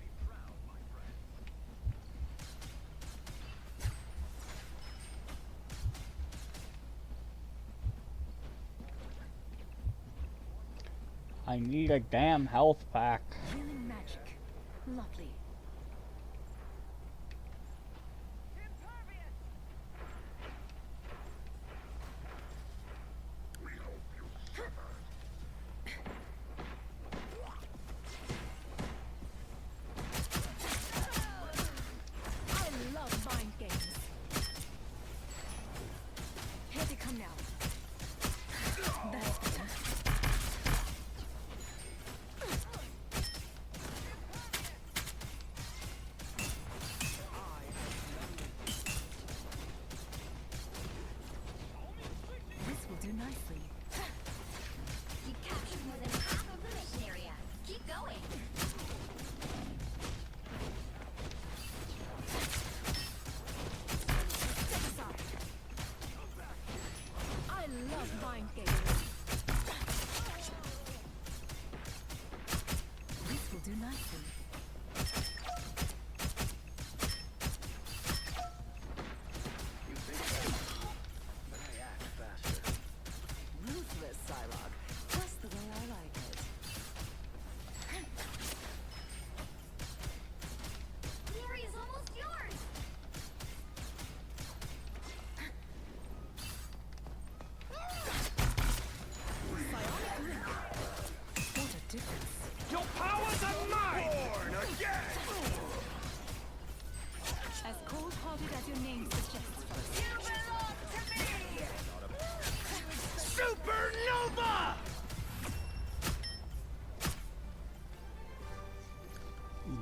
Be proud, my friend. I need a damn health pack. Healing magic. Lovely. I love mind games. Here they come now. That's better.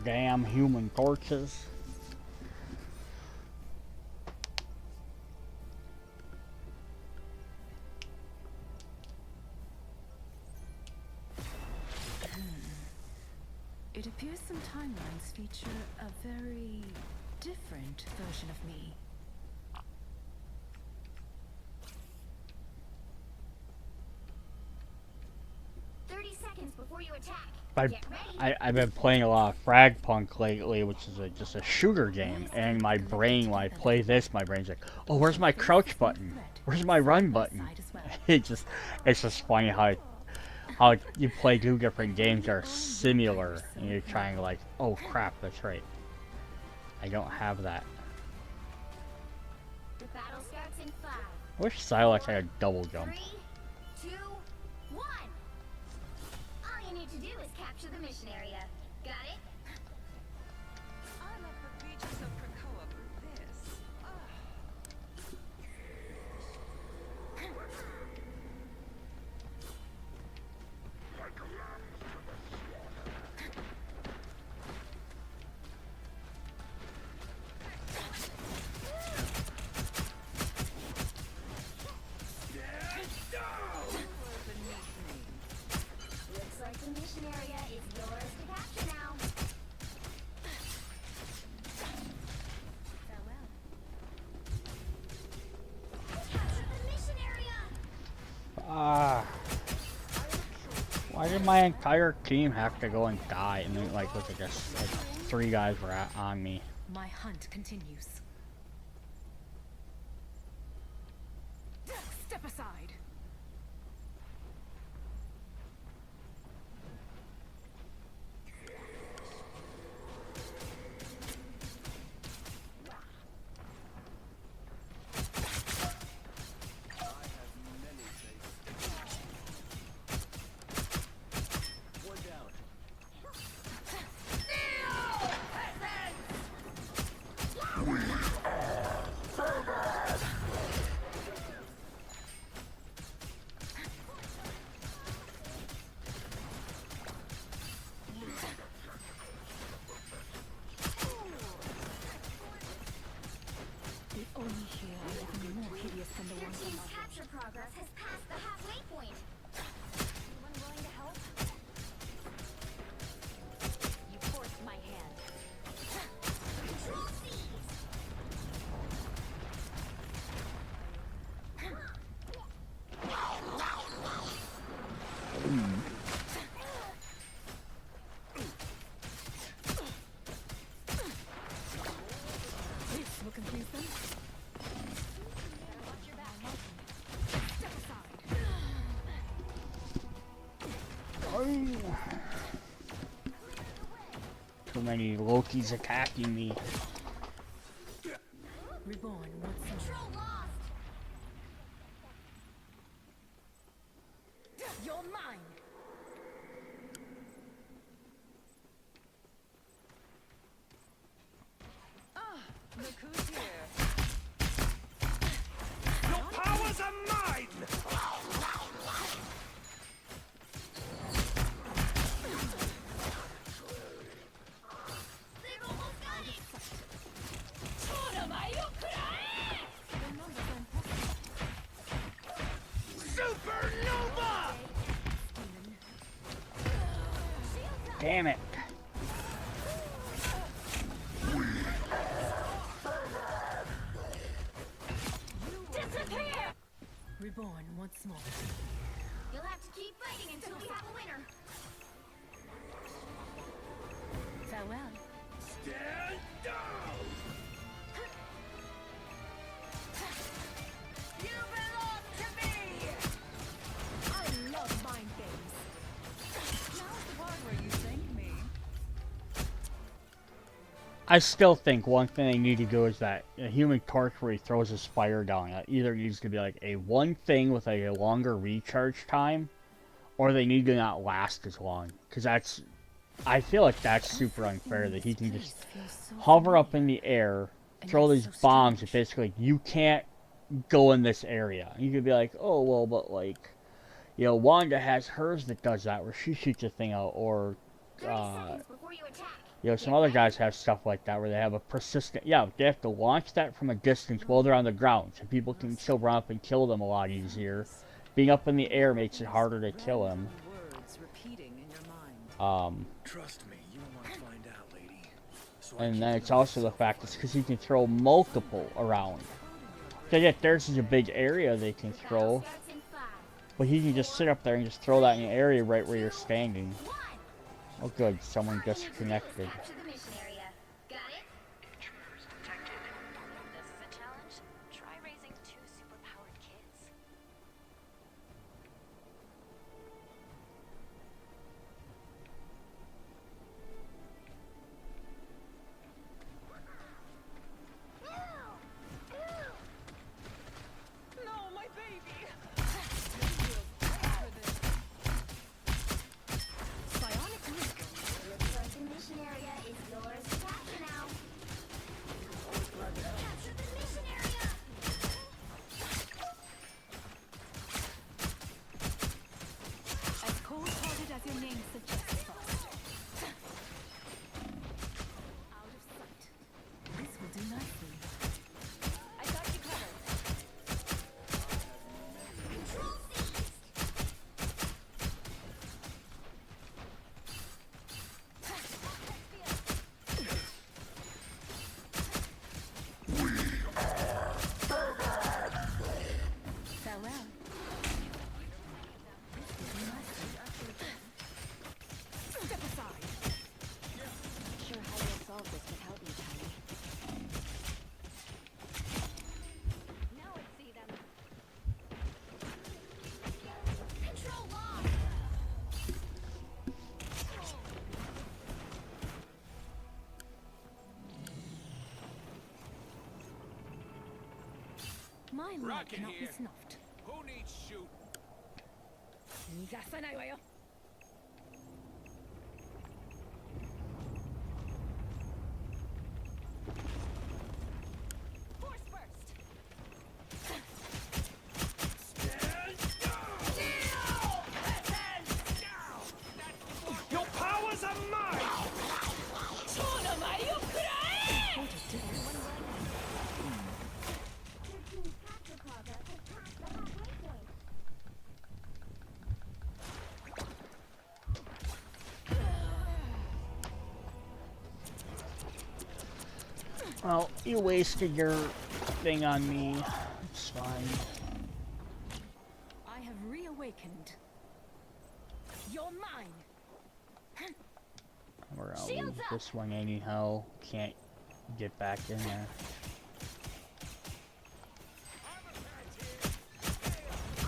Damn human torches. It appears some timelines feature a very different version of me. Before you attack. I've been playing a lot of Frag Punk lately, which is just a shooter game, and my brain, when I play this, my brain's like, oh, where's my crouch button? Where's my run button? It's just funny how you play two different games that are similar, and you're trying to like, oh crap, that's right. I don't have that. The battle starts in 5. I wish Silex had a double jump. 3, 2, 1. All you need to do is capture the mission area. Got it? I love the beaches of Krakoa for this. Looks like the mission area is yours to capture now. Farewell. Capture the mission area! Why did my entire team have to go and die? And then, like, look at this. Like, 3 guys were on me. My hunt continues. Step aside. One down. The only here are even more hideous than the Your ones on team's my capture progress has passed the halfway point. Anyone willing to help? You forced my hand. Control thieves! This will confuse them. Watch your back. Step aside. Too many Lokis attacking me. Reborn once more. Control lost! You're mine. Look who's here. Your powers are mine! They've almost got it! Supernova! Damn it. Disappear! Reborn once more. You'll have to keep fighting until we have a winner. Farewell. Stand down! You belong to me! I love mind games. Now's the part where you thank me. I still think one thing they need to do is that a human torch where he throws his fire down. That either needs to be like a one thing with a longer recharge time, or they need to not last as long. Because that's, I feel like that's super unfair that he can just hover up in the air, throw these bombs that basically you can't go in this area. You could be like, oh well, but like, you know, Wanda has hers that does that where she shoots a thing out, or 30 seconds before you attack. You know, some other guys have stuff like that where they have a persistent. Yeah, they have to launch that from a distance while they're on the ground, so people can still run up and kill them a lot easier. Being up in the air makes it harder to kill him. Words repeating in your mind. Trust me, you want to find out, lady. So And then it's also the fact it's because he can throw multiple around. Okay, yeah, theirs is a big area they can throw, Starts in 5, but he can just sit up there and just throw that in the area right where you're standing. 1. Oh, good, someone All you need to do is disconnected. capture the mission area. Got it? Intruders detected. This is a challenge. Try raising 2 superpowered kids. No, my baby! Psionic link. Looks like the mission area is yours to capture now. Capture the mission area! As cold-hearted as your name suggests, Frost. Out of sight. This will do nicely. I got you covered. Control seized! Farewell. Step aside. Not sure how you'll solve this without me, Tiny. Now let's see them. Control lock! My love Rocket cannot be here. snuffed. Who needs shoot? 逃がさないわよ。Force burst. Your powers are mine! Your team's capture progress has passed the halfway point. Well, you wasted your thing on me. It's fine. I have reawakened. You're mine. We're gonna Shields leave up. this one anyhow. Can't get back in there.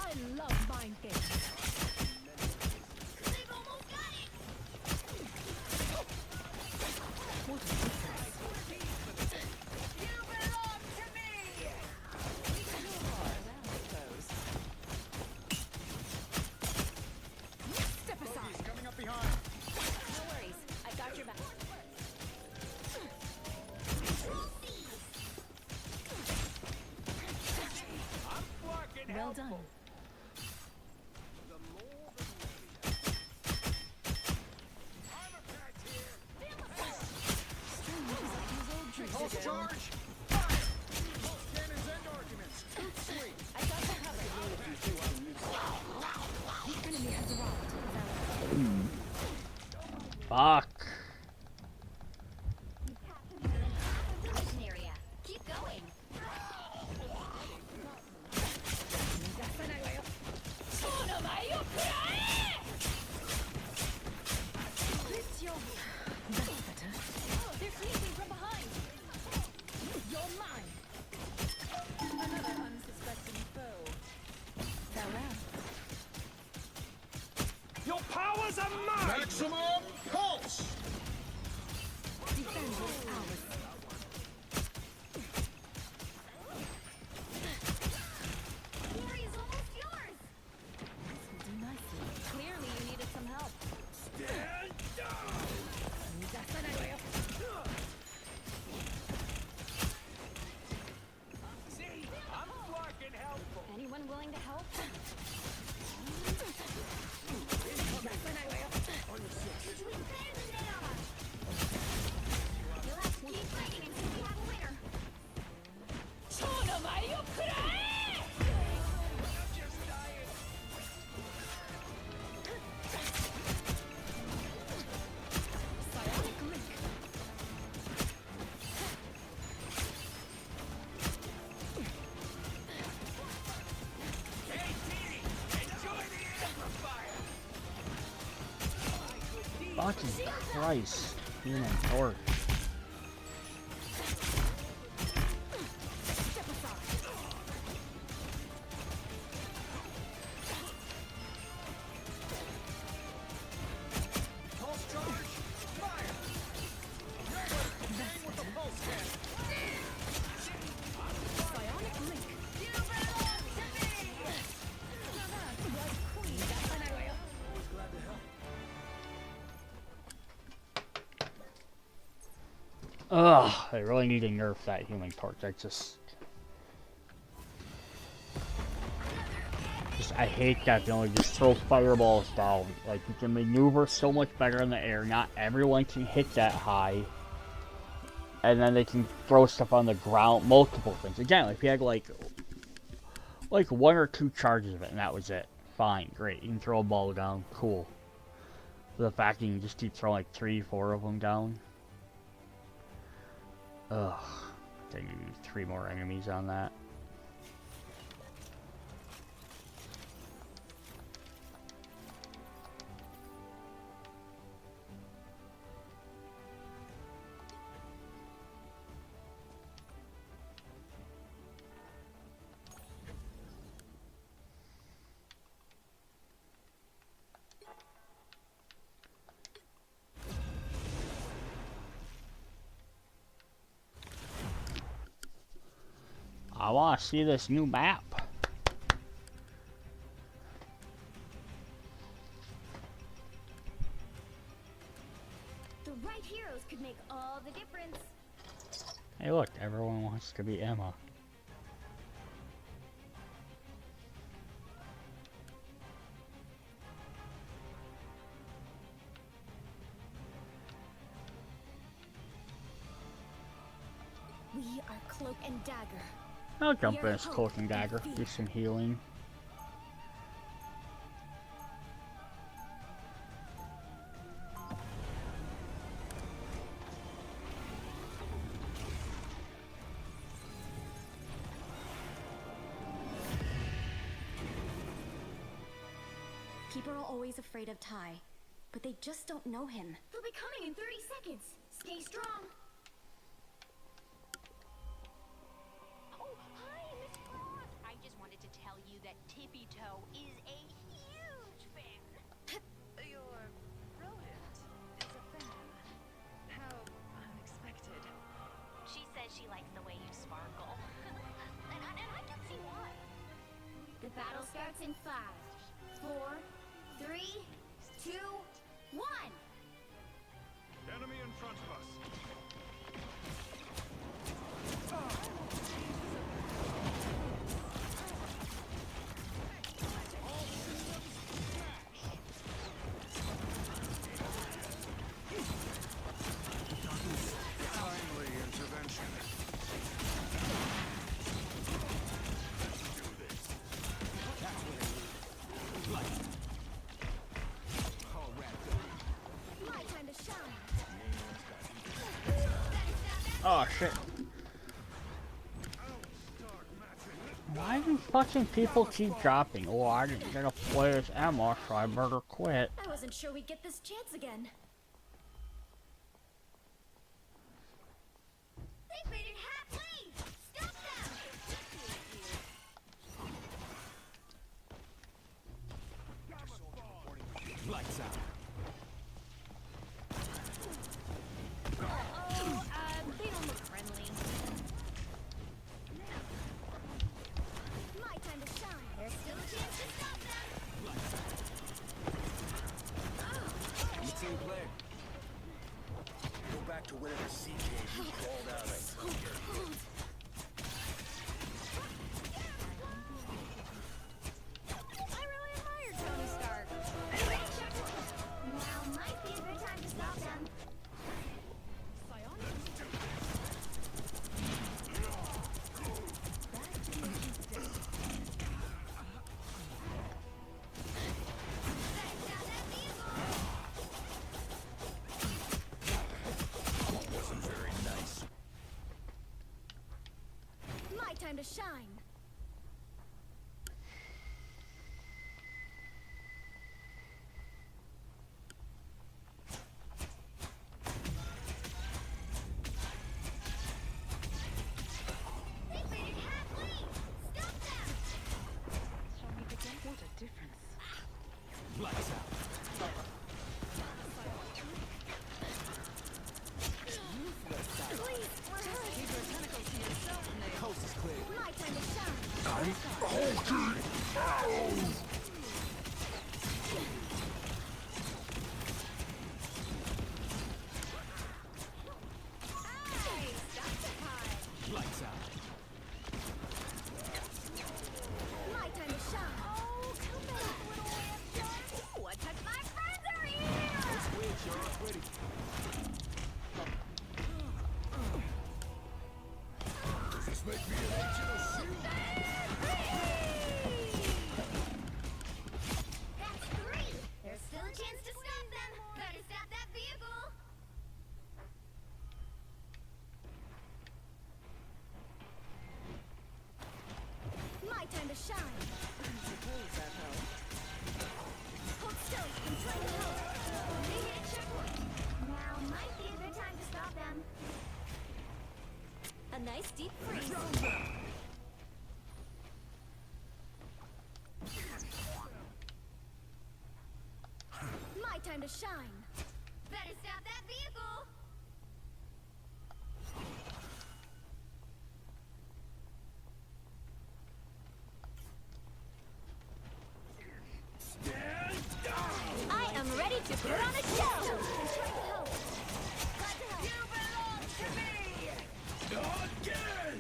I love mind games. They've almost got it! What a difference. You belong to me! Step aside. Coming up behind. No worries. I got your back. I'm fucking Well helpful. done. The more the merrier. Armor patch here. Pulse charge. Fire. Pulse cannons end arguments. Sweet. I got you covered. The enemy has arrived. Fuck. You captured the mission area. Keep going. That's better. Oh, they're sneaking from behind. You're mine. Another unsuspecting foe. Farewell. Your powers are mine! Maximum pulse! Defend what's ours. Glory is almost yours! This will do nicely. Clearly you needed some help. Stand down! See? I'm fucking helpful. Anyone willing to help? You're doing better than they are! Fucking Christ. Human torch. Pulse charge. Fire. Bang with the pulse cannon. Bionic link. You belong to me! Queen, that's when I will. Always glad to help. Ugh, they really need to nerf that human torch. I hate that they only just throw fireballs down. Like, you can maneuver so much better in the air. Not everyone can hit that high. And then they can throw stuff on the ground, multiple things. Again, if you had like 1 or 2 charges of it and that was it. Fine, great. You can throw a ball down, cool. But the fact that you can just keep throwing like 3, 4 of them down. Ugh. They need 3 more enemies on that. I want to see this new map. The right heroes could make all the difference. Hey look, everyone wants to be Emma. We are Cloak and Dagger. I'll jump in this cloak and dagger, do some healing. People are always afraid of Ty, but they just don't know him. They'll be coming in 30 seconds. Stay strong. Oh, hi, Miss Frost. I just wanted to tell you that Tippy Toe is a huge fan. You're brilliant. Is a fan. How unexpected. She says she likes the way you sparkle. and I can see why. The battle starts in 5, 4, 3, 2, 1. Enemy in front of us. Timely intervention. My time to shine. Oh shit. Why do fucking people keep dropping? Oh, I didn't get a play as Emma, so I better quit. I wasn't sure we'd get this chance again. They've made it halfway! Stop them! Lights out. They don't look friendly. My time to shine. There's still a chance to stop them! Team play. Go back to whatever sea cave you crawled out of. I really admire Tony Stark. Now might be a good time to stop them. My time to shine. Lights out. Please, we're hurt. Keep your tentacles to yourself, Nate. Coast is clear. My time to shine. Hey, stop the time. Lights out. My time to shine. Oh, come back, little hamster. Ooh, I touched my friends are here. Switch, you're ready. Does this make me an agent of S.H.I.E.L.D.? That's 3. There's still a chance to stop them. Better stop that vehicle. My time to shine. Suppose that helps. Hold still. I'm trying to help. They hit a checkpoint. Now might be a good time to stop them. A nice deep freeze. My time to shine. Better stop that vehicle. I am ready to put on a show. I'm trying to help. Glad to help. You belong to me. Again!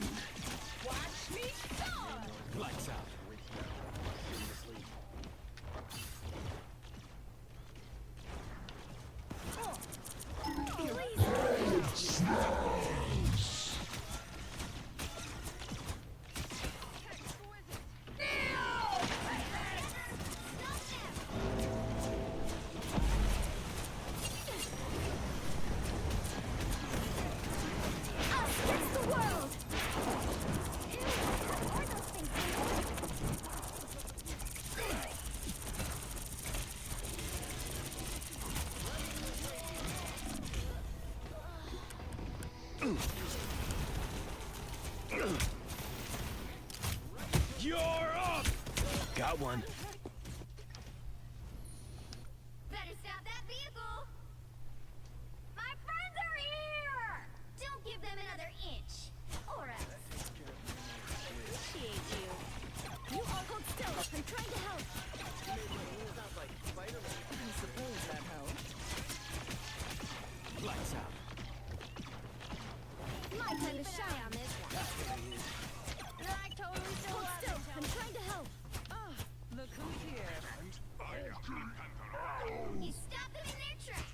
Watch me soar. Lights out. Please. Us against the world. Ew, what are those things? You're up! Got one. Better stop that vehicle. My friends are here. Don't give them another inch, or else. Appreciate you. You all hold still. I'm trying to help. I suppose that helps. Lights out. My time to shine. On this one. I totally still Hold love still. it, I'm trying to help. Ah, look who's here. You stop them in their tracks.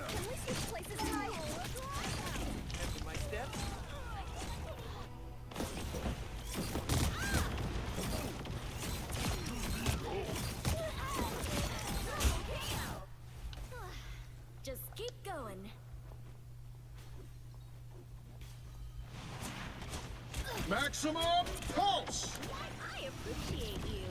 Can we switch places, Ty? My step? Just keep going. Maximum pulse! I appreciate you.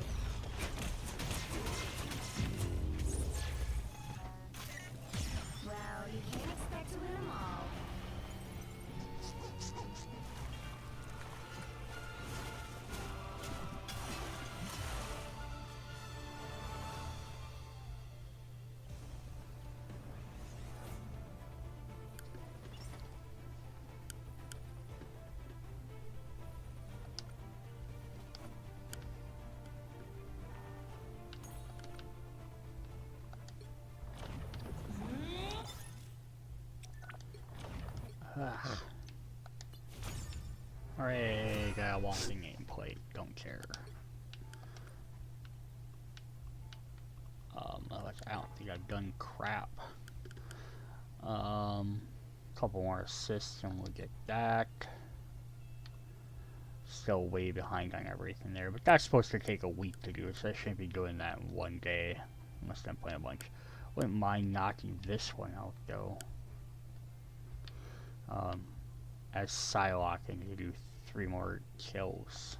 Well, you can't expect to win them all. Alright, got one thing nameplate. Don't care. I don't think I've done crap. Couple more assists and we'll get that. Still way behind on everything there, but that's supposed to take a week to do, so I shouldn't be doing that in one day. Unless I'm playing a bunch. Wouldn't mind knocking this one out though. As Psylocke, I need to do 3 more kills.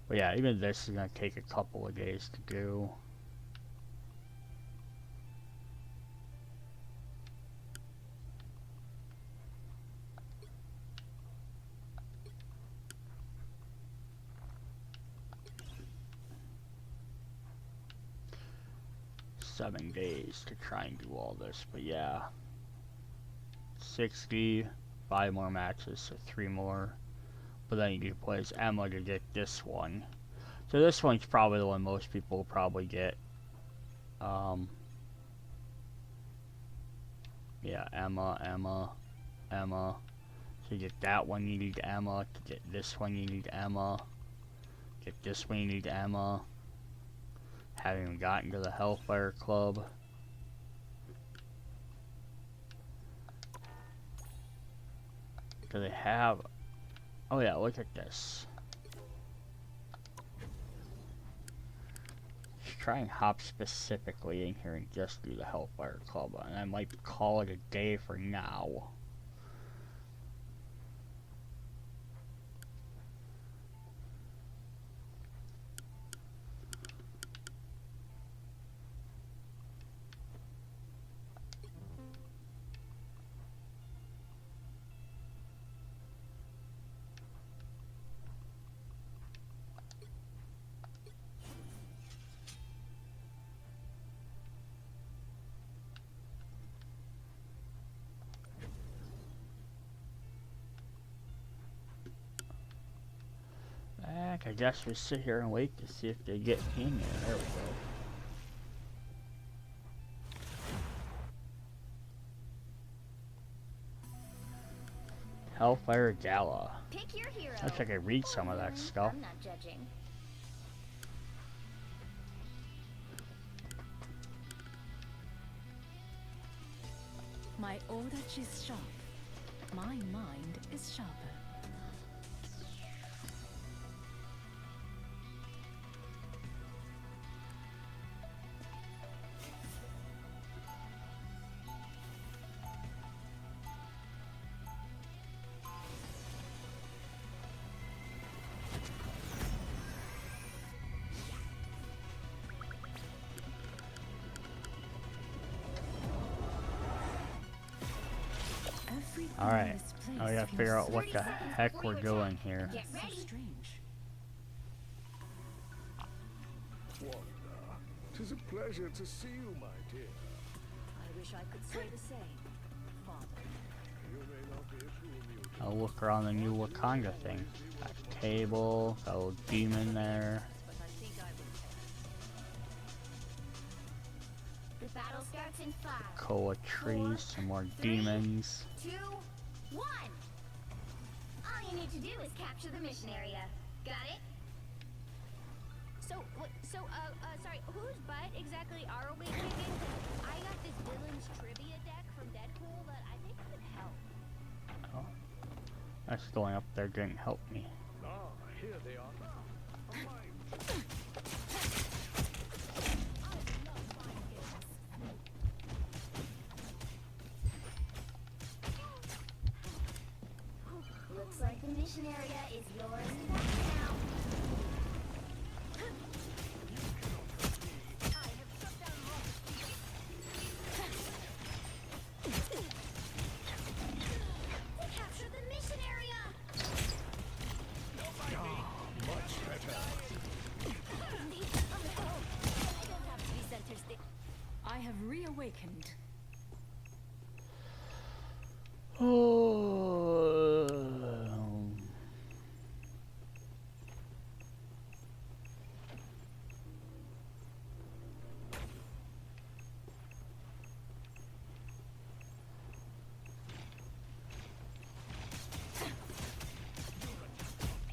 But yeah, even this is gonna take a couple of days to do. 7 days to try and do all this, but yeah. 60, 5 more matches, so 3 more. But then you need to play as Emma to get this one. So this one's probably the one most people will probably get. Yeah, Emma. To get that one you need Emma. To get this one you need Emma. Get this one you need Emma. Haven't even gotten to the Hellfire Club. Do they have... Oh yeah, look at this. Let's try and hop specifically in here and just do the Hellfire Club. And I might call it a day for now. I guess we sit here and wait to see if they get in there. There we go. Hellfire Gala. Pick your hero. Looks like I read some of that stuff. I'm not judging. My audach is sharp. My mind is sharper. Alright, now we gotta figure out what the heck we're doing here. Get So ready. strange. Wanda, 'tis a pleasure to see you, my dear. I wish I could say the same, Father. You may not be a true mutant. I'll look around the new Wakanda thing. Got a table, got a little demon there. But I think I will tell. The battle starts in 5, Koa trees, some more demons. 2, 1. All you need to do is capture the mission area. Got it? Sorry, whose butt exactly are we kicking? I got this villains trivia deck from Deadpool that I think could help. Oh. That's going up there didn't help me. Ah, here they are now. A mine. Looks like the mission area is yours back now. I have shut down Rome. To capture the mission area. Much better. I don't have to be center stage. I have reawakened.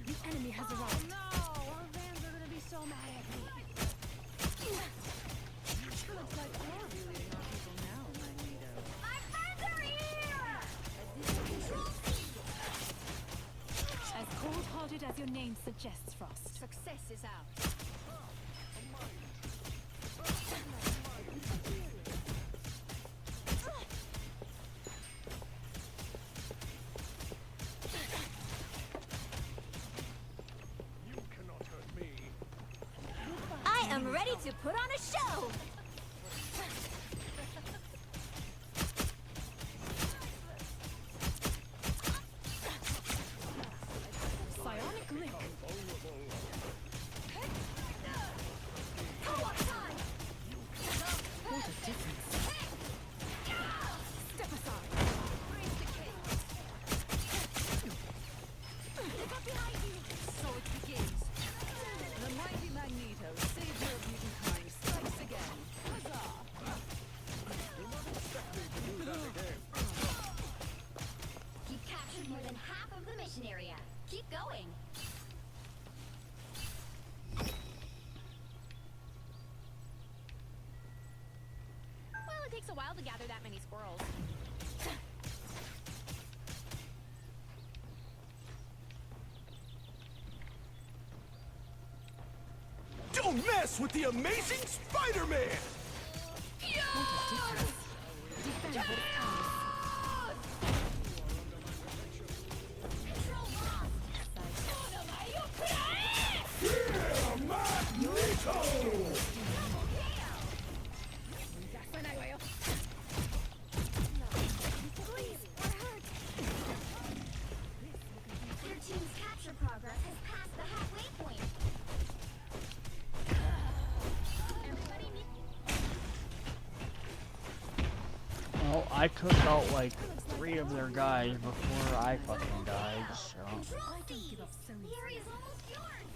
The enemy has arrived. No, our fans are gonna be so mad at me. Looks like you're really our people now, Magneto. My friends are here. As cold-hearted as your name suggests, Frost. Success is ours. You cannot hurt me. I am ready to put on a show. Psionic link. Co-op time. of the mission area. Keep going. Well, it takes a while to gather that many squirrels. Don't mess with the amazing Spider-Man! Your team's capture progress has passed the halfway point. Well, I took out like 3 of their guys before I fucking died, so. Control C! The area's almost yours!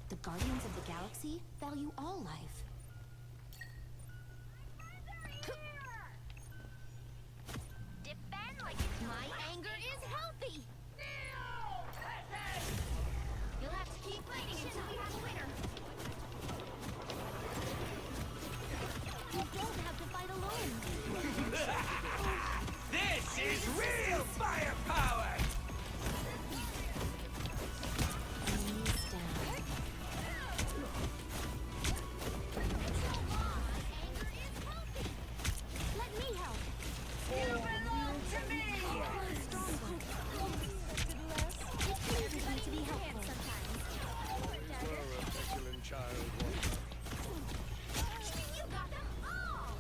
The Guardians of the Galaxy value all life. Defend like it's My anger is healthy! You'll have to keep fighting until we have a winner. You don't have to fight alone. This is real firepower! Knees down. Let me help. Strong one. It pleases me to be helpful. Excellent child. You got them all!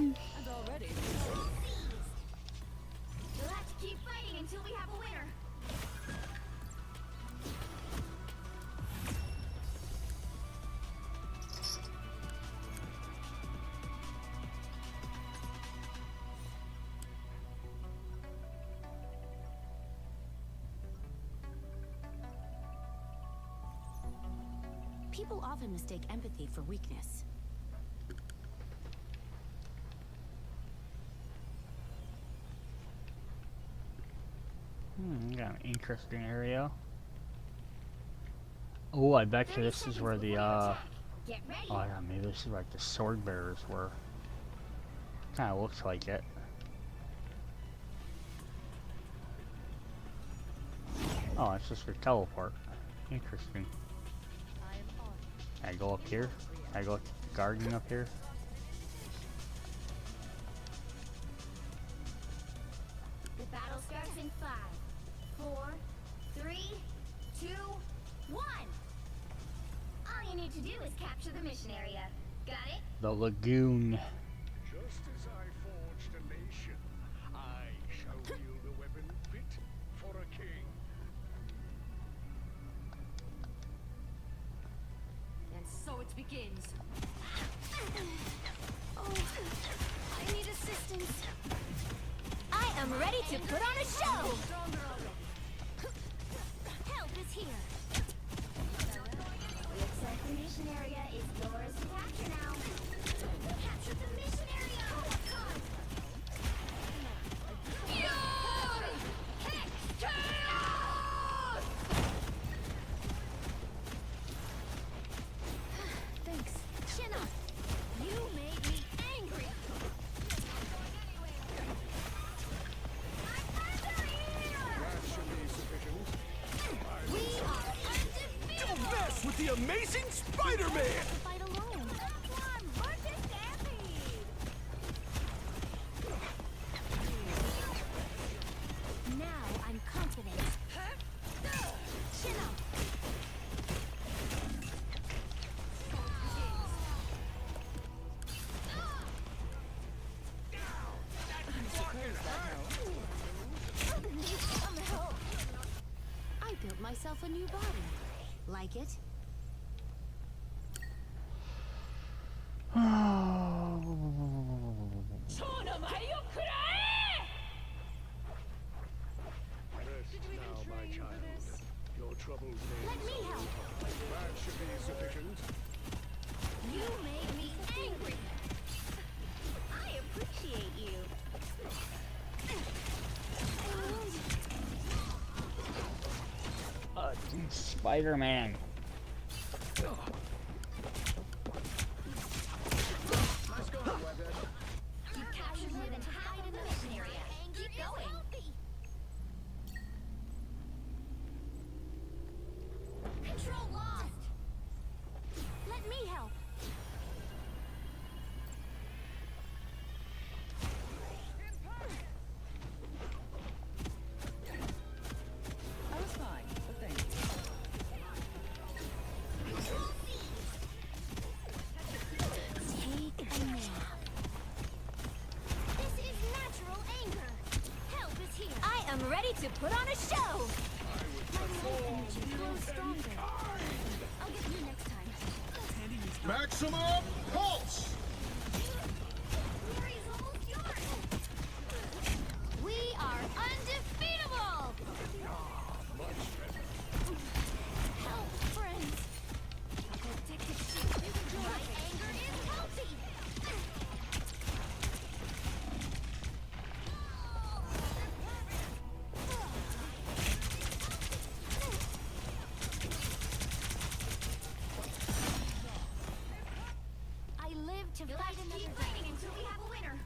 Nice. And already, Control seized. You'll have to keep fighting until we have a winner. People often mistake empathy for weakness. Got an interesting area. Oh, I bet you this is where the Get ready. oh yeah, maybe this is like the sword bearers were. Kinda looks like it. Oh, it's just for teleport. Interesting. Can I go up here? Can I go guardian up here? The battle starts in 5, 4, 3, 2, 1. All you need to do is capture the mission area. Got it? The lagoon. Just as I forged a nation, I shall wield a weapon fit for a king. And so it begins. Oh, I need assistance. I am ready to put on a show. Help is here. Looks like the mission area is yours to capture now. Capture the mission area. Thanks. Chin up. You made me angry. That should be sufficient. We are undefeated. Don't mess with the amazing Spider-Man! Fight alone. Now I'm confident. Chin up. I built myself a new body. Like it? Rest now, my child. Your troubles may Let me help. That should be sufficient. You made me angry. I appreciate you. Dude, Spider-Man. Nice going, Webhead. You captured more than half of the mission area. Keep going. Control lost. Let me help. I was fine, but thank you. Take a nap. This is natural anger. Help is here. I am ready to put on a show. My life energy grows stronger. I'll get you next time. Maximum pulse! Glory's almost yours. We are undefeatable. Help, friends. Addicted to my anger is healthy. I live to fight another day. Fighting until we have a winner.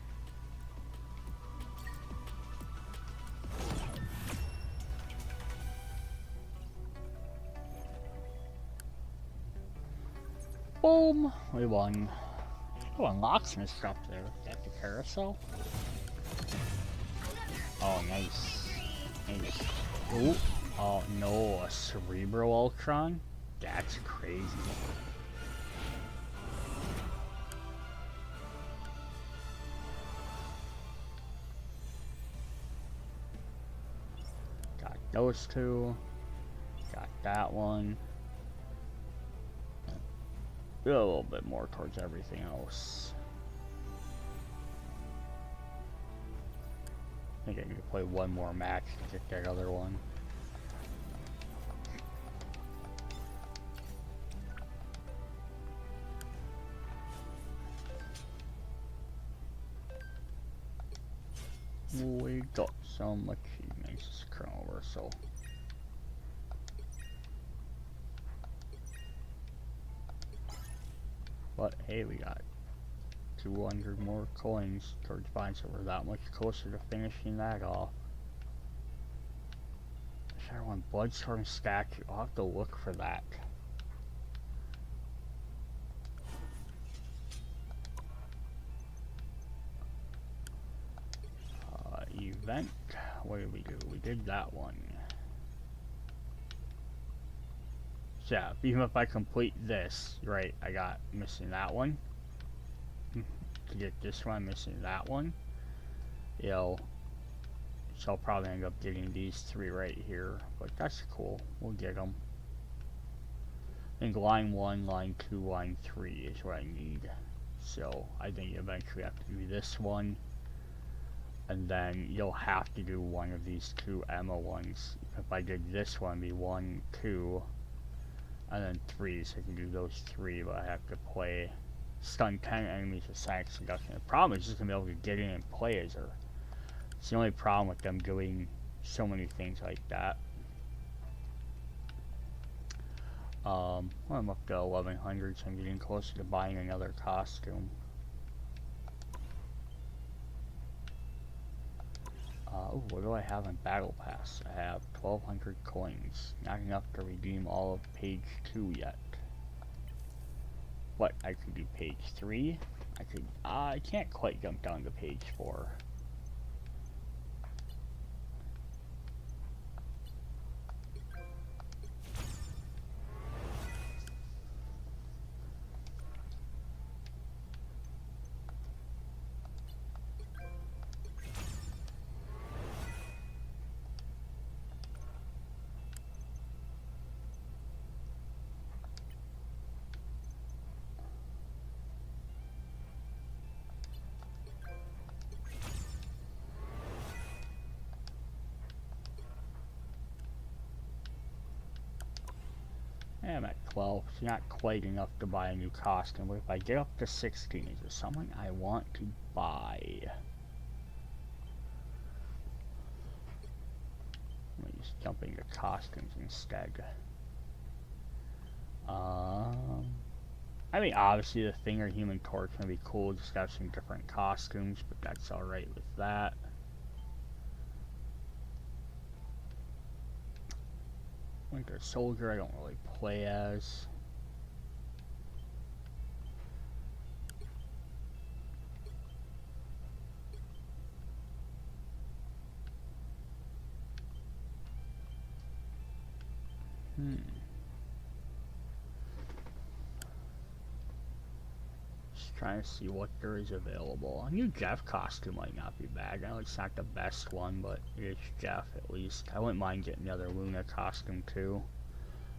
Boom! We won. Oh, unlock some stuff there. Got the carousel. Oh, nice. Nice. Ooh. Oh, no. A Cerebral Ultron? That's crazy. Got those two. Got that one. A little bit more towards everything else. I think I need to play one more match to get that other one. We got some achievements to come over, so. But hey, we got 200 more coins towards buying, so we're that much closer to finishing that off. Sure, one Bloodstorm statue. I'll have to look for that. Event. What did we do? We did that one. So yeah, even if I complete this, right, I got missing that one. To get this one, missing that one. You know, so I'll probably end up getting these three right here, but that's cool. We'll get them. I think line 1, line 2, line 3 is what I need. So I think you eventually have to do this one. And then you'll have to do one of these two Emma ones. If I did this one, it'd be 1, 2, and then 3, so I can do those 3, but I have to play stun 10 enemies with Sonic Seduction. The problem is just gonna be able to get in and play as her. It's the only problem with them doing so many things like that. Well, I'm up to 1100, so I'm getting closer to buying another costume. Oh, what do I have in Battle Pass? I have 1200 coins. Not enough to redeem all of page 2 yet. But I could do page 3. I can't quite jump down to page 4. I'm at 12. It's not quite enough to buy a new costume, but if I get up to 16, is there something I want to buy? Let me just jump into costumes instead. I mean, obviously the Thing or Human Torch gonna be cool, just have some different costumes, but that's alright with that. Winter Soldier, I don't really play as. Just trying to see what there is available. A new Jeff costume might not be bad. I know it's not the best one, but it's Jeff at least. I wouldn't mind getting the other Luna costume too.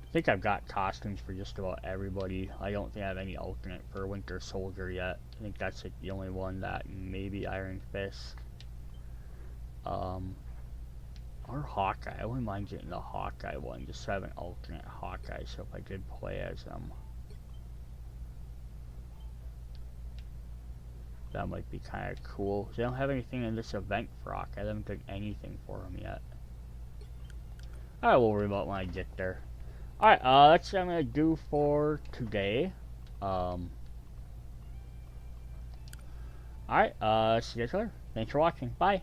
I think I've got costumes for just about everybody. I don't think I have any alternate for Winter Soldier yet. I think that's like the only one that maybe Iron Fist. Or Hawkeye. I wouldn't mind getting the Hawkeye one, just have an alternate Hawkeye, so if I did play as them. That might be kind of cool. They don't have anything in this event for Hawkeye. I haven't done anything for him yet. Alright, we'll worry about when I get there. Alright, that's what I'm going to do for today. Alright, see you guys later. Thanks for watching. Bye.